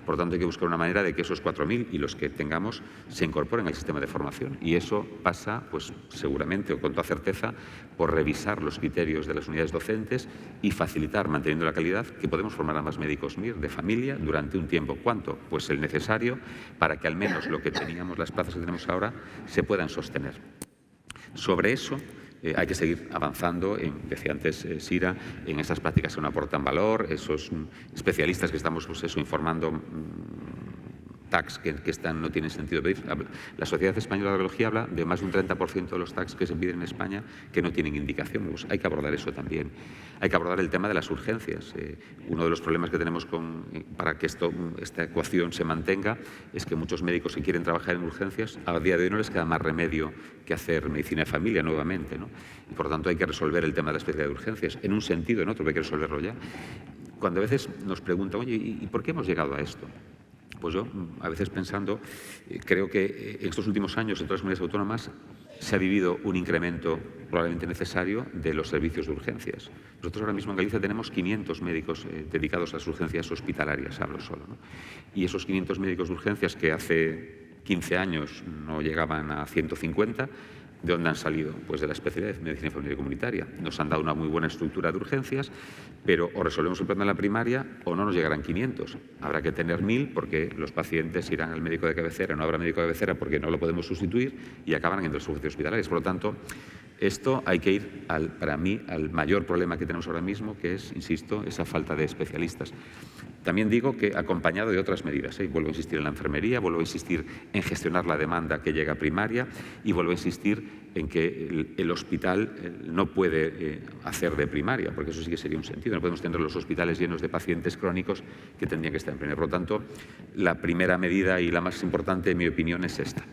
Por lo tanto, hay que buscar una manera de que esos 4.000 y los que tengamos se incorporen al sistema de formación. Y eso pasa, pues seguramente o con toda certeza, por revisar los criterios de las unidades docentes y facilitar, manteniendo la calidad, que podemos formar a más médicos MIR de familia durante un tiempo. ¿Cuánto? Pues el necesario para que al menos lo que teníamos, las plazas que tenemos ahora, se puedan sostener. Sobre eso hay que seguir avanzando, decía antes Sira, en esas prácticas que no aportan valor, esos especialistas que estamos informando, tags que no tienen sentido pedir. La Sociedad Española de Radiología habla de más de un 30% de los tags que se piden en España que no tienen indicación. Pues hay que abordar eso también. Hay que abordar el tema de las urgencias. Uno de los problemas que tenemos para que esta ecuación se mantenga es que muchos médicos que quieren trabajar en urgencias, a día de hoy no les queda más remedio que hacer medicina de familia nuevamente, ¿no? Y por lo tanto hay que resolver el tema de la especialidad de urgencias, en un sentido o en otro, hay que resolverlo ya. Cuando a veces nos preguntan, oye, ¿y por qué hemos llegado a esto? Pues yo, a veces pensando, creo que en estos últimos años en todas las comunidades autónomas se ha vivido un incremento probablemente necesario de los servicios de urgencias. Nosotros ahora mismo en Galicia tenemos 500 médicos dedicados a las urgencias hospitalarias, hablo solo, ¿no? Y esos 500 médicos de urgencias que hace 15 años no llegaban a 150, ¿de dónde han salido? Pues de la especialidad de medicina familiar y comunitaria. Nos han dado una muy buena estructura de urgencias, pero o resolvemos el problema de la primaria o no nos llegarán 500. Habrá que tener 1.000 porque los pacientes irán al médico de cabecera, no habrá médico de cabecera porque no lo podemos sustituir y acabarán en los servicios hospitalarios. Por lo tanto, esto hay que ir, para mí, al mayor problema que tenemos ahora mismo, que es, insisto, esa falta de especialistas. También digo que acompañado de otras medidas, vuelvo a insistir en la enfermería, vuelvo a insistir en gestionar la demanda que llega a primaria y vuelvo a insistir en que el hospital no puede hacer de primaria, porque eso sí que sería un sentido. No podemos tener los hospitales llenos de pacientes crónicos que tendrían que estar en primaria. Por lo tanto, la primera medida y la más importante, en mi opinión, es esta.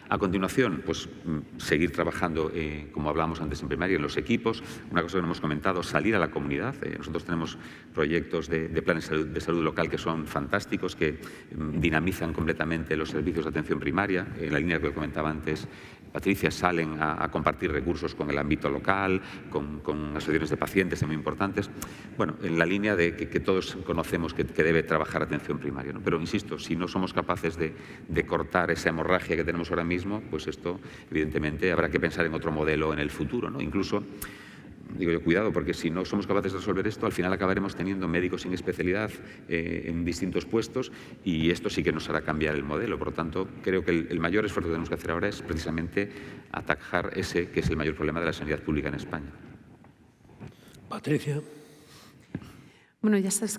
A continuación, pues seguir trabajando, como hablábamos antes en primaria, en los equipos. Una cosa que no hemos comentado, salir a la comunidad. Nosotros tenemos proyectos de planes de salud local que son fantásticos, que dinamizan completamente los servicios de atención primaria. En la línea que comentaba antes Patricia, salen a compartir recursos con el ámbito local, con asociaciones de pacientes muy importantes. Bueno, en la línea de que todos conocemos que debe trabajar atención primaria, ¿no? Pero, insisto, si no somos capaces de cortar esa hemorragia que tenemos ahora mismo, pues esto, evidentemente, habrá que pensar en otro modelo en el futuro, ¿no? Incluso, digo yo, cuidado, porque si no somos capaces de resolver esto, al final acabaremos teniendo médicos sin especialidad en distintos puestos, y esto sí que nos hará cambiar el modelo. Por lo tanto, creo que el mayor esfuerzo que tenemos que hacer ahora es precisamente atajar ese que es el mayor problema de la sanidad pública en España. Patricia. Bueno, ya sabes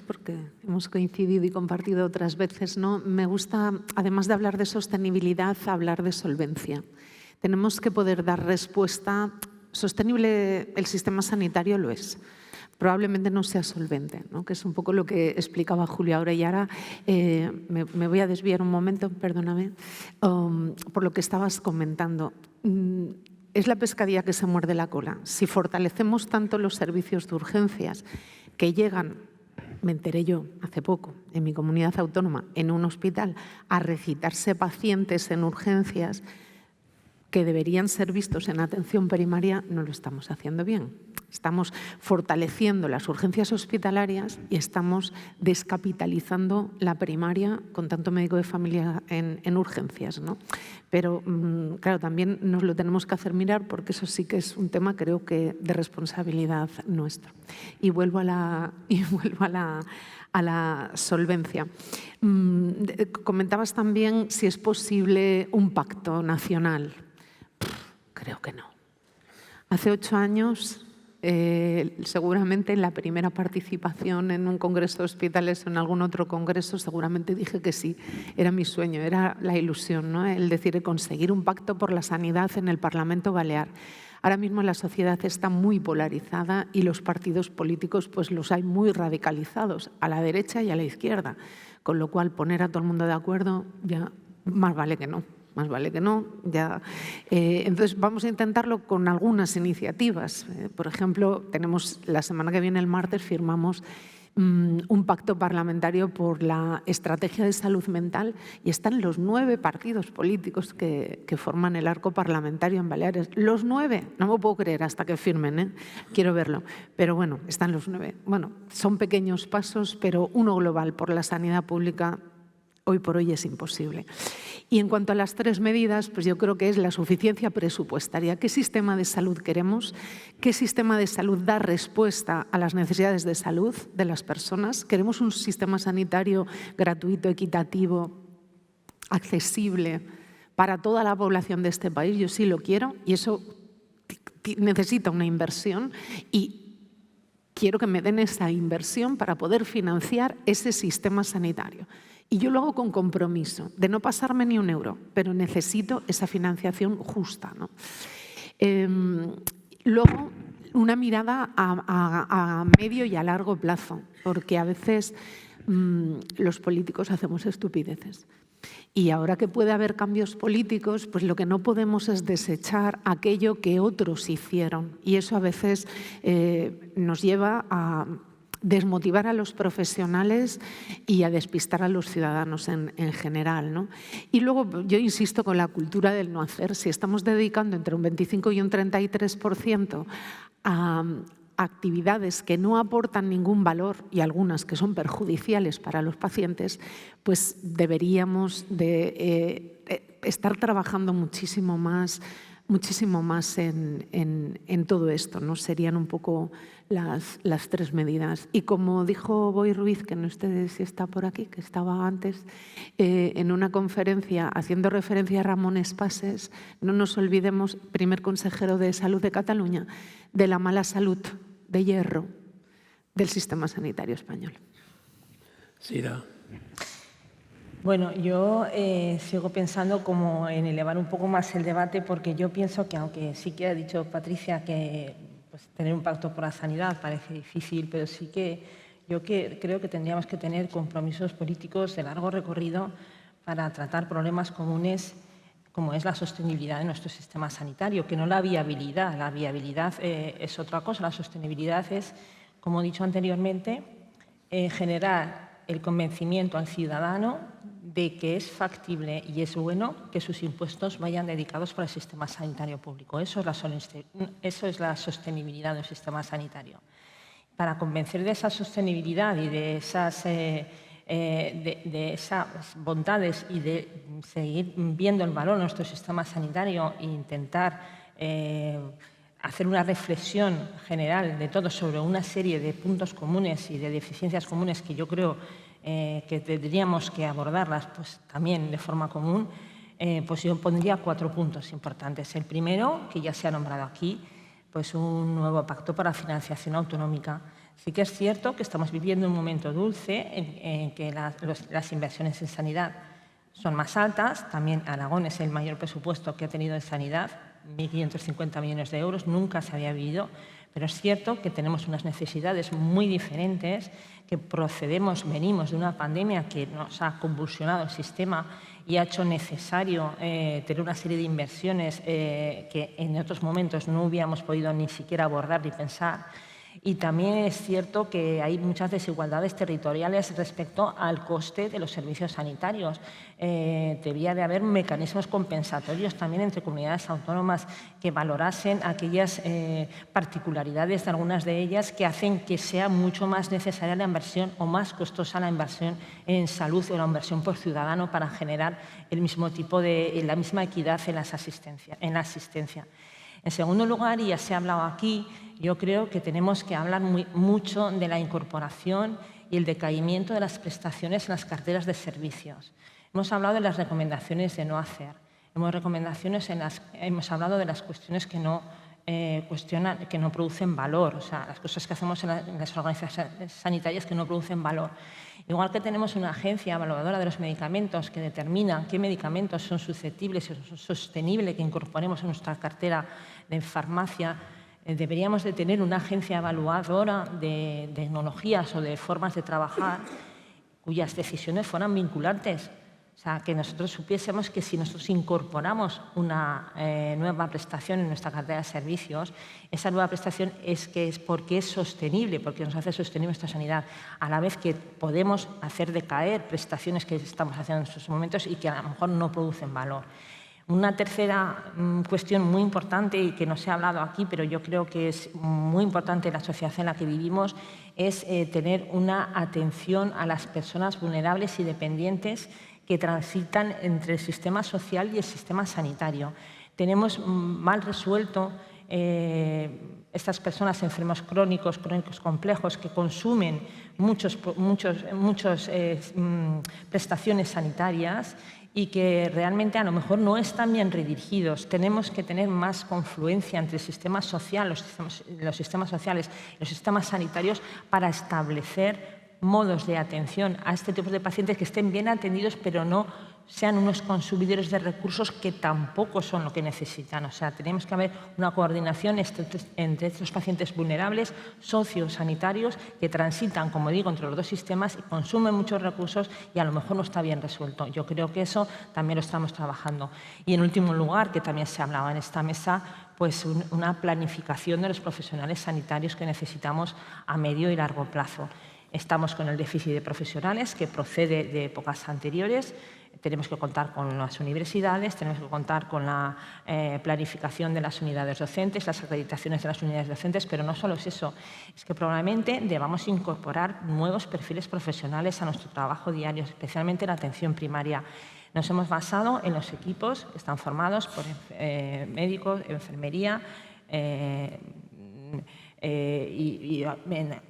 porque hemos coincidido y compartido otras veces, ¿no? Me gusta, además de hablar de sostenibilidad, hablar de solvencia. Tenemos que poder dar respuesta. Sostenible el sistema sanitario lo es. Probablemente no sea solvente, ¿no? Que es un poco lo que explicaba Julio ahora. Y ahora me voy a desviar un momento, perdóname, por lo que estabas comentando. Es la pescadilla que se muerde la cola. Si fortalecemos tanto los servicios de urgencias que llegan, me enteré yo hace poco, en mi comunidad autónoma, en un hospital, a recitarse pacientes en urgencias que deberían ser vistos en atención primaria, no lo estamos haciendo bien. Estamos fortaleciendo las urgencias hospitalarias y estamos descapitalizando la primaria con tanto médico de familia en urgencias, ¿no? Pero, claro, también nos lo tenemos que hacer mirar, porque eso sí que es un tema, creo que, de responsabilidad nuestra. Y vuelvo a la solvencia. Comentabas también si es posible un pacto nacional. Creo que no. Hace 8 años, seguramente en la primera participación en un congreso de hospitales o en algún otro congreso, seguramente dije que sí. Era mi sueño, era la ilusión, ¿no? El decir, conseguir un pacto por la sanidad en el Parlamento Balear. Ahora mismo la sociedad está muy polarizada y los partidos políticos pues los hay muy radicalizados, a la derecha y a la izquierda. Con lo cual, poner a todo el mundo de acuerdo, ya más vale que no. Más vale que no. Ya. Entonces, vamos a intentarlo con algunas iniciativas. Por ejemplo, tenemos la semana que viene, el martes, firmamos un pacto parlamentario por la estrategia de salud mental, y están los 9 partidos políticos que forman el arco parlamentario en Baleares. Los 9, no me puedo creer hasta que firmen, ¿eh? Quiero verlo. Pero bueno, están los 9. Bueno, son pequeños pasos, pero uno global por la sanidad pública hoy por hoy es imposible. Y en cuanto a las 3 medidas, pues yo creo que es la suficiencia presupuestaria. ¿Qué sistema de salud queremos? ¿Qué sistema de salud da respuesta a las necesidades de salud de las personas? ¿Queremos un sistema sanitario gratuito, equitativo, accesible para toda la población de este país? Yo sí lo quiero, y eso necesita una inversión, y quiero que me den esa inversión para poder financiar ese sistema sanitario. Y yo lo hago con compromiso, de no pasarme ni un euro, pero necesito esa financiación justa, ¿no? Luego, una mirada a medio y a largo plazo, porque a veces los políticos hacemos estupideces. Y ahora que puede haber cambios políticos, pues lo que no podemos es desechar aquello que otros hicieron. Y eso a veces nos lleva a desmotivar a los profesionales y a despistar a los ciudadanos en general, ¿no? Y luego yo insisto con la cultura del no hacer. Si estamos dedicando entre un 25 y un 33% a actividades que no aportan ningún valor, y algunas que son perjudiciales para los pacientes, pues deberíamos de estar trabajando muchísimo más en todo esto, ¿no? Serían un poco las 3 medidas. Y como dijo Boy Ruiz, que no sé si está por aquí, que estaba antes, en una conferencia haciendo referencia a Ramón Espases, no nos olvidemos, primer consejero de Salud de Cataluña, de la mala salud de hierro del sistema sanitario español. Sira. Bueno, yo sigo pensando como en elevar un poco más el debate, porque yo pienso que, aunque sí que ha dicho Patricia que pues, tener un pacto por la sanidad parece difícil, pero sí que yo creo que tendríamos que tener compromisos políticos de largo recorrido para tratar problemas comunes como es la sostenibilidad de nuestro sistema sanitario, que no la viabilidad. La viabilidad es otra cosa, la sostenibilidad es, como he dicho anteriormente, generar el convencimiento al ciudadano de que es factible y es bueno que sus impuestos vayan dedicados para el sistema sanitario público. Eso es la sostenibilidad del sistema sanitario. Para convencer de esa sostenibilidad y de esas bondades y de seguir viendo el valor de nuestro sistema sanitario e intentar hacer una reflexión general de todo sobre una serie de puntos comunes y de deficiencias comunes que yo creo que tendríamos que abordarlas pues, también de forma común, pues yo pondría 4 puntos importantes. El primero, que ya se ha nombrado aquí, pues un nuevo pacto para financiación autonómica. Sí que es cierto que estamos viviendo un momento dulce en que las inversiones en sanidad son más altas. También Aragón es el mayor presupuesto que ha tenido en sanidad, 1.550 millones de euros, nunca se había vivido. Pero es cierto que tenemos unas necesidades muy diferentes, que venimos de una pandemia que nos ha convulsionado el sistema y ha hecho necesario tener una serie de inversiones que en otros momentos no hubiéramos podido ni siquiera abordar ni pensar. Y también es cierto que hay muchas desigualdades territoriales respecto al coste de los servicios sanitarios. Debía de haber mecanismos compensatorios también entre comunidades autónomas que valorasen aquellas particularidades de algunas de ellas que hacen que sea mucho más necesaria la inversión o más costosa la inversión en salud o la inversión por ciudadano para generar el mismo tipo la misma equidad en la asistencia. En segundo lugar, y ya se ha hablado aquí, yo creo que tenemos que hablar mucho de la incorporación y el decaimiento de las prestaciones en las carteras de servicios. Hemos hablado de las recomendaciones de no hacer. Hemos hablado de las cuestiones que no que no producen valor, o sea, las cosas que hacemos en las organizaciones sanitarias que no producen valor. Igual que tenemos una agencia evaluadora de los medicamentos que determina qué medicamentos son susceptibles y son sostenibles que incorporemos en nuestra cartera de farmacia, deberíamos de tener una agencia evaluadora de tecnologías o de formas de trabajar cuyas decisiones fueran vinculantes. O sea, que nosotros supiésemos que si nosotros incorporamos una nueva prestación en nuestra cartera de servicios, esa nueva prestación es porque es sostenible, porque nos hace sostenible nuestra sanidad, a la vez que podemos hacer decaer prestaciones que estamos haciendo en estos momentos y que a lo mejor no producen valor. Una tercera cuestión muy importante y que no se ha hablado aquí, pero yo creo que es muy importante en la sociedad en la que vivimos, es tener una atención a las personas vulnerables y dependientes que transitan entre el sistema social y el sistema sanitario. Tenemos mal resuelto estas personas enfermos crónicos complejos que consumen muchas prestaciones sanitarias y que realmente a lo mejor no están bien redirigidos. Tenemos que tener más confluencia entre el sistema social, los sistemas sociales y los sistemas sanitarios para establecer modos de atención a este tipo de pacientes que estén bien atendidos, pero no sean unos consumidores de recursos que tampoco son lo que necesitan. O sea, tenemos que haber una coordinación entre estos pacientes vulnerables, sociosanitarios, que transitan, como digo, entre los dos sistemas y consumen muchos recursos y a lo mejor no está bien resuelto. Yo creo que eso también lo estamos trabajando. Y en último lugar, que también se hablaba en esta mesa, pues una planificación de los profesionales sanitarios que necesitamos a medio y largo plazo. Estamos con el déficit de profesionales que procede de épocas anteriores. Tenemos que contar con las universidades, tenemos que contar con la planificación de las unidades docentes, las acreditaciones de las unidades docentes, pero no solo es eso, es que probablemente debamos incorporar nuevos perfiles profesionales a nuestro trabajo diario, especialmente en la atención primaria. Nos hemos basado en los equipos que están formados por médicos, enfermería, y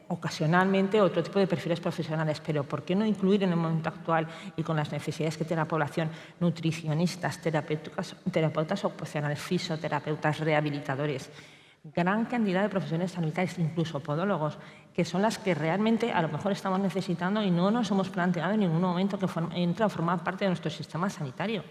ocasionalmente otro tipo de perfiles profesionales, pero ¿por qué no incluir en el momento actual y con las necesidades que tiene la población nutricionistas, terapeutas ocupacionales, fisioterapeutas, rehabilitadores? Gran cantidad de profesiones sanitarias, incluso podólogos, que son las que realmente a lo mejor estamos necesitando y no nos hemos planteado en ningún momento que entran a formar parte de nuestro sistema sanitario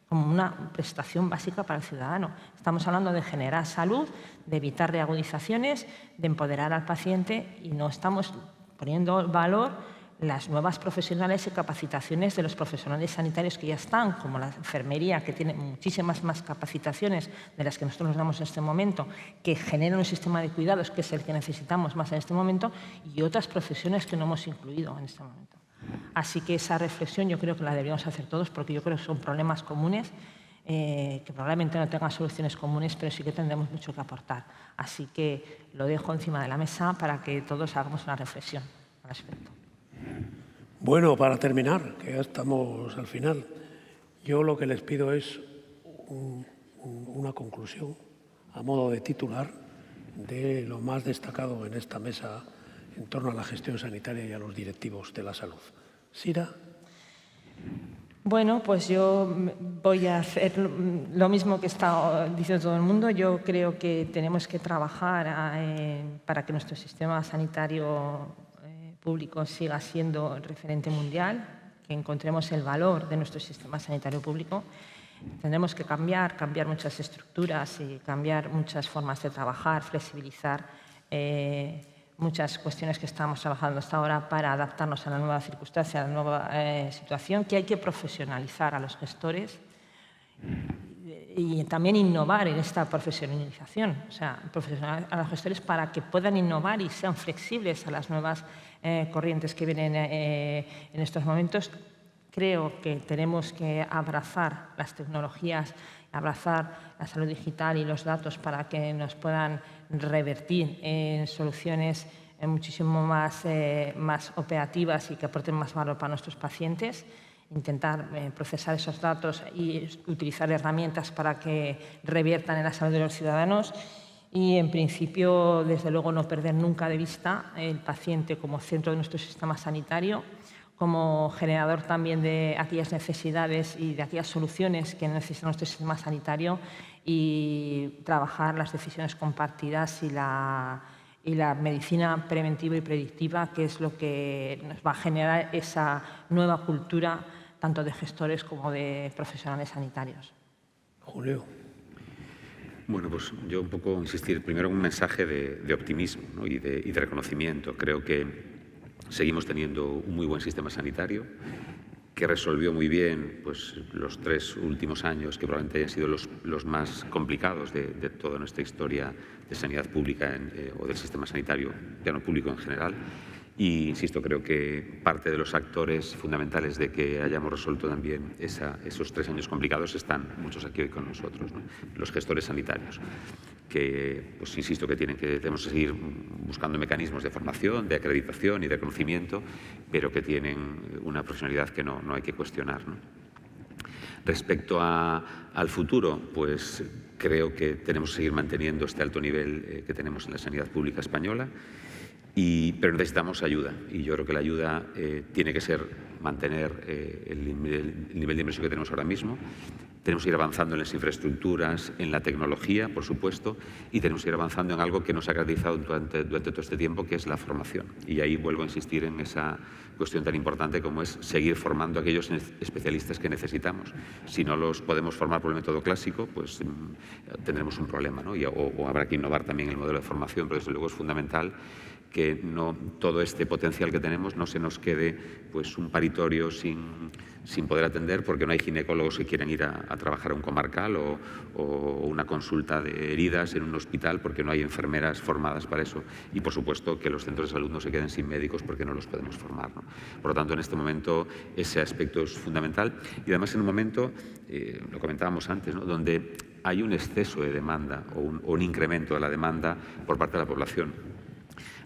como una prestación básica para el ciudadano. Estamos hablando de generar salud, de evitar reagudizaciones, de empoderar al paciente y no estamos poniendo valor las nuevas profesionales y capacitaciones de los profesionales sanitarios que ya están, como la enfermería, que tiene muchísimas más capacitaciones de las que nosotros nos damos en este momento, que generan un sistema de cuidados que es el que necesitamos más en este momento, y otras profesiones que no hemos incluido en este momento. Así que esa reflexión yo creo que la deberíamos hacer todos, porque yo creo que son problemas comunes, que probablemente no tengan soluciones comunes, pero sí que tendremos mucho que aportar. Así que lo dejo encima de la mesa para que todos hagamos una reflexión al respecto. Bueno, para terminar, que ya estamos al final, yo lo que les pido es una conclusión a modo de titular de lo más destacado en esta mesa en torno a la gestión sanitaria y a los directivos de la salud. Sira. Bueno, pues yo voy a hacer lo mismo que está diciendo todo el mundo. Yo creo que tenemos que trabajar para que nuestro sistema sanitario público siga siendo referente mundial, que encontremos el valor de nuestro sistema sanitario público. Tendremos que cambiar muchas estructuras y cambiar muchas formas de trabajar, flexibilizar muchas cuestiones que estamos trabajando hasta ahora para adaptarnos a la nueva circunstancia, a la nueva situación, que hay que profesionalizar a los gestores y también innovar en esta profesionalización, o sea, profesionalizar a los gestores para que puedan innovar y sean flexibles a las nuevas corrientes que vienen en estos momentos. Creo que tenemos que abrazar las tecnologías, abrazar la salud digital y los datos para que nos puedan revertir en soluciones muchísimo más operativas y que aporten más valor para nuestros pacientes. Intentar procesar esos datos y utilizar herramientas para que reviertan en la salud de los ciudadanos. Y, en principio, desde luego, no perder nunca de vista el paciente como centro de nuestro sistema sanitario, como generador también de aquellas necesidades y de aquellas soluciones que necesita nuestro sistema sanitario, y trabajar las decisiones compartidas y la medicina preventiva y predictiva, que es lo que nos va a generar esa nueva cultura tanto de gestores como de profesionales sanitarios. Julio. Bueno, pues yo un poco insistir primero en un mensaje de optimismo, ¿no? y de reconocimiento. Creo que seguimos teniendo un muy buen sistema sanitario que resolvió muy bien pues, los 3 últimos años, que probablemente hayan sido los más complicados de toda nuestra historia de sanidad pública o del sistema sanitario, ya no público en general. Y, insisto, creo que parte de los actores fundamentales de que hayamos resuelto también esos 3 años complicados están muchos aquí hoy con nosotros, ¿no? Los gestores sanitarios, que, pues, insisto, que tenemos que seguir buscando mecanismos de formación, de acreditación y de conocimiento, pero que tienen una profesionalidad que no hay que cuestionar, ¿no? Respecto al futuro, pues creo que tenemos que seguir manteniendo este alto nivel que tenemos en la sanidad pública española, pero necesitamos ayuda, y yo creo que la ayuda tiene que ser mantener el nivel de inversión que tenemos ahora mismo. Tenemos que ir avanzando en las infraestructuras, en la tecnología, por supuesto, y tenemos que ir avanzando en algo que nos ha caracterizado durante todo este tiempo, que es la formación. Y ahí vuelvo a insistir en esa cuestión tan importante como es seguir formando a aquellos especialistas que necesitamos. Si no los podemos formar por el método clásico, pues tendremos un problema, ¿no? O habrá que innovar también el modelo de formación, pero desde luego es fundamental que todo este potencial que tenemos no se nos quede pues, un paritorio sin poder atender, porque no hay ginecólogos que quieran ir a trabajar a un comarcal o una consulta de heridas en un hospital porque no hay enfermeras formadas para eso. Y, por supuesto, que los centros de salud no se queden sin médicos porque no los podemos formar, ¿no? Por lo tanto, en este momento ese aspecto es fundamental. Y además en un momento, lo comentábamos antes, ¿no?, donde hay un exceso de demanda o un incremento de la demanda por parte de la población.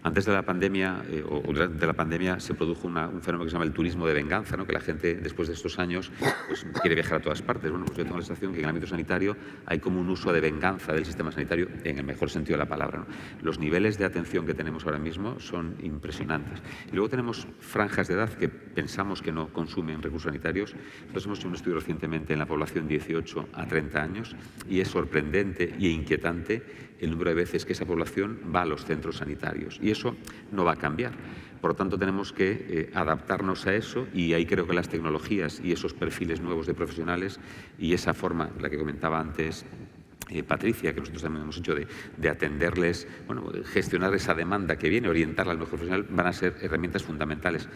Antes de la pandemia o durante la pandemia se produjo un fenómeno que se llama el turismo de venganza, ¿no? Que la gente, después de estos años, pues, quiere viajar a todas partes. Bueno, pues yo tengo la sensación que en el ámbito sanitario hay como un uso de venganza del sistema sanitario en el mejor sentido de la palabra, ¿no? Los niveles de atención que tenemos ahora mismo son impresionantes. Y luego tenemos franjas de edad que pensamos que no consumen recursos sanitarios. Nosotros hemos hecho un estudio recientemente en la población 18 a 30 años y es sorprendente e inquietante el número de veces que esa población va a los centros sanitarios. Y eso no va a cambiar. Por lo tanto, tenemos que adaptarnos a eso, y ahí creo que las tecnologías y esos perfiles nuevos de profesionales y esa forma, la que comentaba antes Patricia, que nosotros también hemos hecho de atenderles, bueno, gestionar esa demanda que viene, orientarla al mejor profesional, van a ser herramientas fundamentales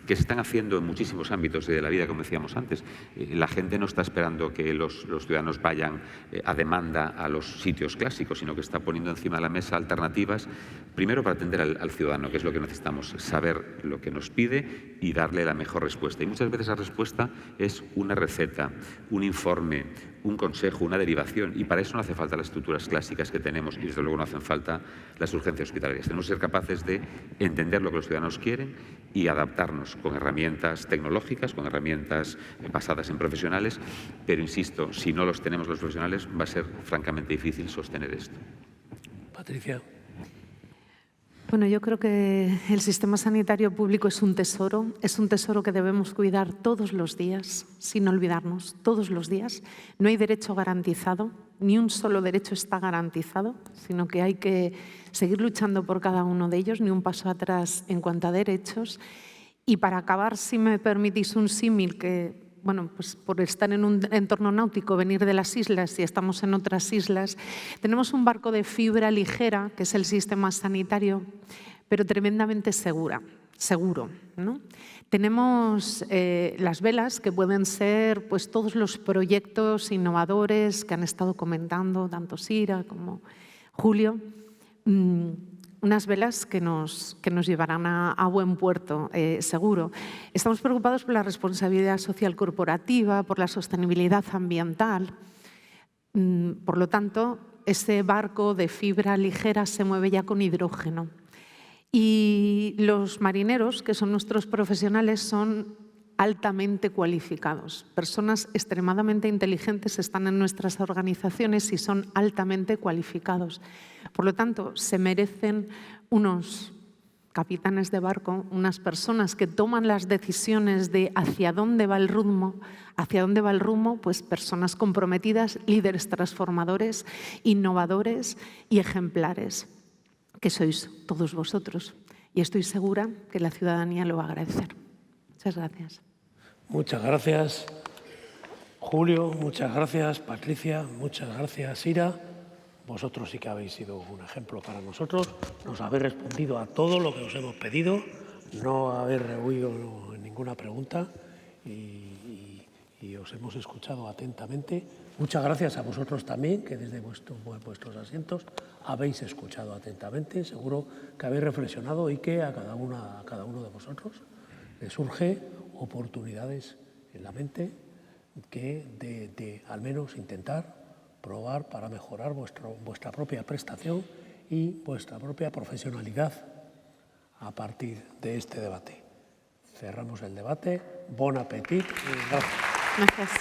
que se están haciendo en muchísimos ámbitos de la vida, como decíamos antes. La gente no está esperando que los ciudadanos vayan a demanda a los sitios clásicos, sino que está poniendo encima de la mesa alternativas, primero para atender al ciudadano, que es lo que necesitamos, saber lo que nos pide y darle la mejor respuesta. Y muchas veces la respuesta es una receta, un informe, un consejo, una derivación, y para eso no hace falta las estructuras clásicas que tenemos y desde luego no hacen falta las urgencias hospitalarias. Tenemos que ser capaces de entender lo que los ciudadanos quieren y adaptarnos con herramientas tecnológicas, con herramientas basadas en profesionales, pero insisto, si no los tenemos los profesionales va a ser francamente difícil sostener esto. Patricia. Bueno, yo creo que el sistema sanitario público es un tesoro que debemos cuidar todos los días, sin olvidarnos, todos los días. No hay derecho garantizado, ni un solo derecho está garantizado, sino que hay que seguir luchando por cada uno de ellos, ni un paso atrás en cuanto a derechos. Y para acabar, si me permitís un símil que, bueno, pues por estar en un entorno náutico, venir de las islas y estamos en otras islas, tenemos un barco de fibra ligera, que es el sistema sanitario, pero tremendamente seguro, ¿no? Tenemos las velas, que pueden ser pues, todos los proyectos innovadores que han estado comentando tanto Sira como Julio, unas velas que nos llevarán a buen puerto, seguro. Estamos preocupados por la responsabilidad social corporativa, por la sostenibilidad ambiental. Por lo tanto, ese barco de fibra ligera se mueve ya con hidrógeno. Y los marineros, que son nuestros profesionales, son altamente cualificados. Personas extremadamente inteligentes están en nuestras organizaciones y son altamente cualificados. Por lo tanto, se merecen unos capitanes de barco, unas personas que toman las decisiones de hacia dónde va el rumbo, pues personas comprometidas, líderes transformadores, innovadores y ejemplares, que sois todos vosotros. Y estoy segura que la ciudadanía lo va a agradecer. Muchas gracias. Muchas gracias, Julio. Muchas gracias, Patricia. Muchas gracias, Sira. Vosotros sí que habéis sido un ejemplo para nosotros. Nos habéis respondido a todo lo que os hemos pedido. No habéis rehuido ninguna pregunta y os hemos escuchado atentamente. Muchas gracias a vosotros también, que desde vuestros asientos habéis escuchado atentamente. Seguro que habéis reflexionado y que a cada uno de vosotros le surge oportunidades en la mente que de al menos intentar probar para mejorar vuestra propia prestación y vuestra propia profesionalidad a partir de este debate. Cerramos el debate. Bon appétit. Gracias. Gracias.